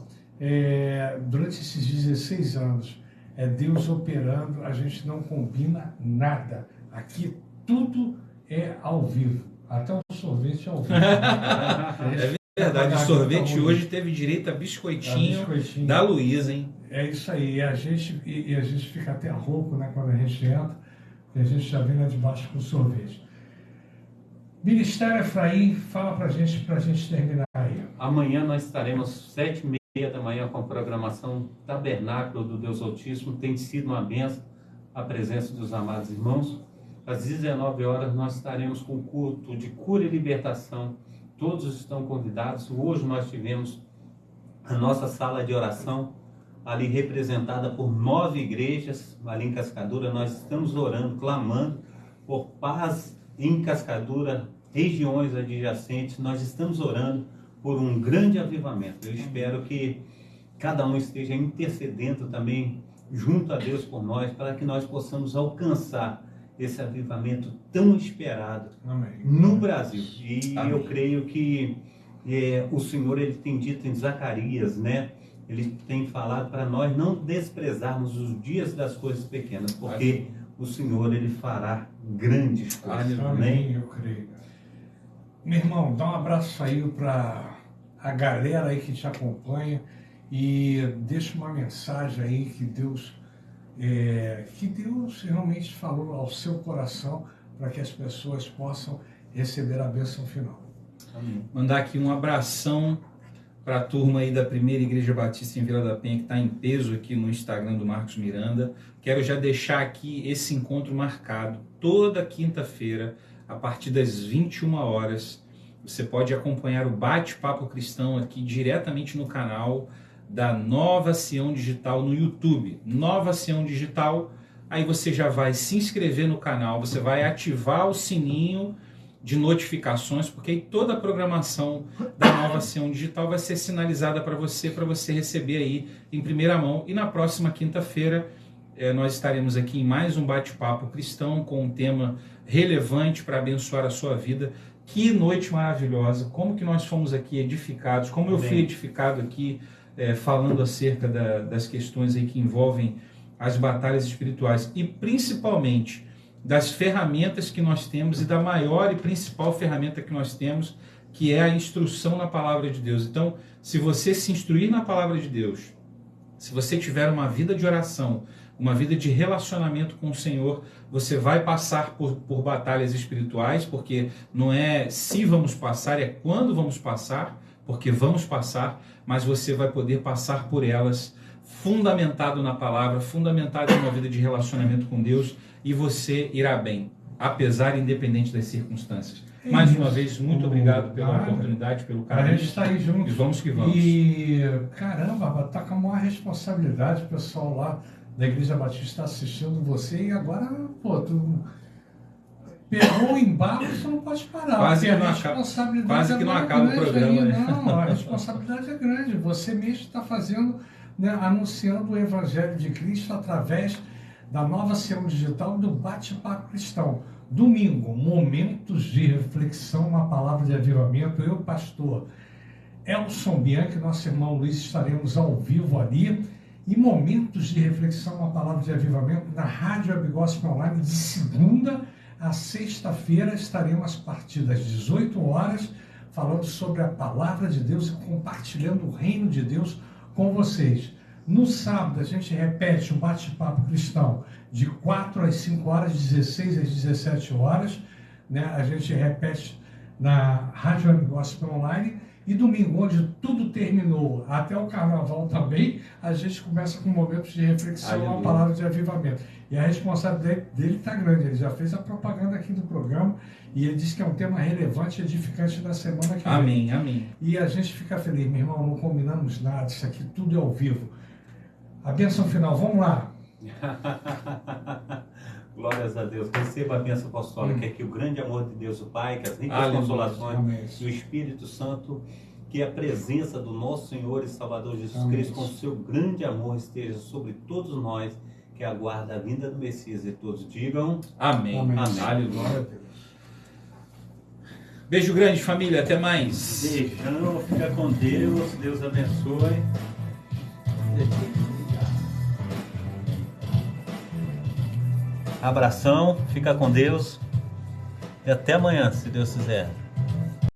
durante esses 16 anos, Deus operando, a gente não combina nada. Aqui tudo é ao vivo, até o sorvete é ao vivo. É verdade, o sorvete hoje teve direito a biscoitinho da Luísa, hein? É isso aí, e a gente fica até rouco, né, quando a gente entra, e a gente já vem lá de baixo com o sorvete. Ministério Efraim, fala pra gente terminar aí. Amanhã nós estaremos 7h30 da manhã com a programação Tabernáculo do Deus Altíssimo. Tem sido uma bênção a presença dos amados irmãos. Às 19 horas nós estaremos com o culto de cura e libertação. Todos estão convidados. Hoje nós tivemos a nossa sala de oração ali representada por 9 igrejas ali em Cascadura. Nós estamos orando, clamando por paz em Cascadura, regiões adjacentes. Nós estamos orando por um grande avivamento. Eu espero que cada um esteja intercedendo também junto a Deus por nós, para que nós possamos alcançar esse avivamento tão esperado no Brasil. E eu creio que o Senhor, ele tem dito em Zacarias, né? Ele tem falado para nós não desprezarmos os dias das coisas pequenas, porque o Senhor, ele fará grandes coisas. Amém, eu creio. Meu irmão, dá um abraço aí para a galera aí que te acompanha e deixa uma mensagem aí que Deus realmente falou ao seu coração para que as pessoas possam receber a bênção final. Amém. Mandar aqui um abração para a turma aí da Primeira Igreja Batista em Vila da Penha, que está em peso aqui no Instagram do Marcos Miranda. Quero já deixar aqui esse encontro marcado. Toda quinta-feira, a partir das 21 horas, você pode acompanhar o Bate-Papo Cristão aqui diretamente no canal da Nova Sião Digital no YouTube. Nova Sião Digital, aí você já vai se inscrever no canal, você vai ativar o sininho de notificações, porque aí toda a programação da Nova Sião Digital vai ser sinalizada para você receber aí em primeira mão. E na próxima quinta-feira nós estaremos aqui em mais um bate-papo cristão com um tema relevante para abençoar a sua vida. Que noite maravilhosa, como que nós fomos aqui edificados, como eu fui edificado aqui, falando acerca das questões aí que envolvem as batalhas espirituais e principalmente das ferramentas que nós temos e da maior e principal ferramenta que nós temos, que é a instrução na palavra de Deus. Então, se você se instruir na palavra de Deus, se você tiver uma vida de oração, uma vida de relacionamento com o Senhor, você vai passar por batalhas espirituais, porque não é se vamos passar, é quando vamos passar, porque vamos passar, mas você vai poder passar por elas fundamentado na palavra, fundamentado em uma vida de relacionamento com Deus, e você irá bem, apesar, independente das circunstâncias. Mais uma vez, muito obrigado pela oportunidade, pelo carinho. A gente está aí junto. E vamos que vamos. E, caramba, está com a maior responsabilidade, o pessoal lá da Igreja Batista está assistindo você, e agora, pô, tu pegou o embalo, você não pode parar. Quase que não acaba o programa. Aí, não, a responsabilidade é grande. Você mesmo está fazendo, né, anunciando o Evangelho de Cristo através da Nova Sião Digital e do Bate-Papo Cristão. Domingo, momentos de reflexão, uma palavra de avivamento. Eu, pastor Elson Bianchi, nosso irmão Luiz, estaremos ao vivo ali. E momentos de reflexão, uma palavra de avivamento na Rádio Web Gospel Online, de segunda a sexta-feira. Estaremos a partir das 18 horas falando sobre a palavra de Deus e compartilhando o reino de Deus com vocês. No sábado, a gente repete o Bate-Papo Cristão de 4 às 5 horas, 16 às 17 horas. Né? A gente repete na Rádio Web Gospel Online. E domingo, onde tudo terminou, até o carnaval também, a gente começa com momentos de reflexão, uma palavra de avivamento. E a responsabilidade dele está grande. Ele já fez a propaganda aqui do programa e ele disse que é um tema relevante e edificante da semana que vem. Amém, amém. E a gente fica feliz, meu irmão, não combinamos nada, isso aqui tudo é ao vivo. A bênção final, vamos lá. Glórias a Deus. Receba a bênção apostólica, que o grande amor de Deus, o Pai, que as ricas consolações do Espírito Santo, que a presença do nosso Senhor e Salvador Jesus Cristo, com o seu grande amor, esteja sobre todos nós, que aguarda a vinda do Messias, e todos digam amém. Amém. Aleluia. Beijo grande, família. Até mais. Beijão. Fica com Deus. Deus abençoe. Abração, fica com Deus e até amanhã, se Deus quiser.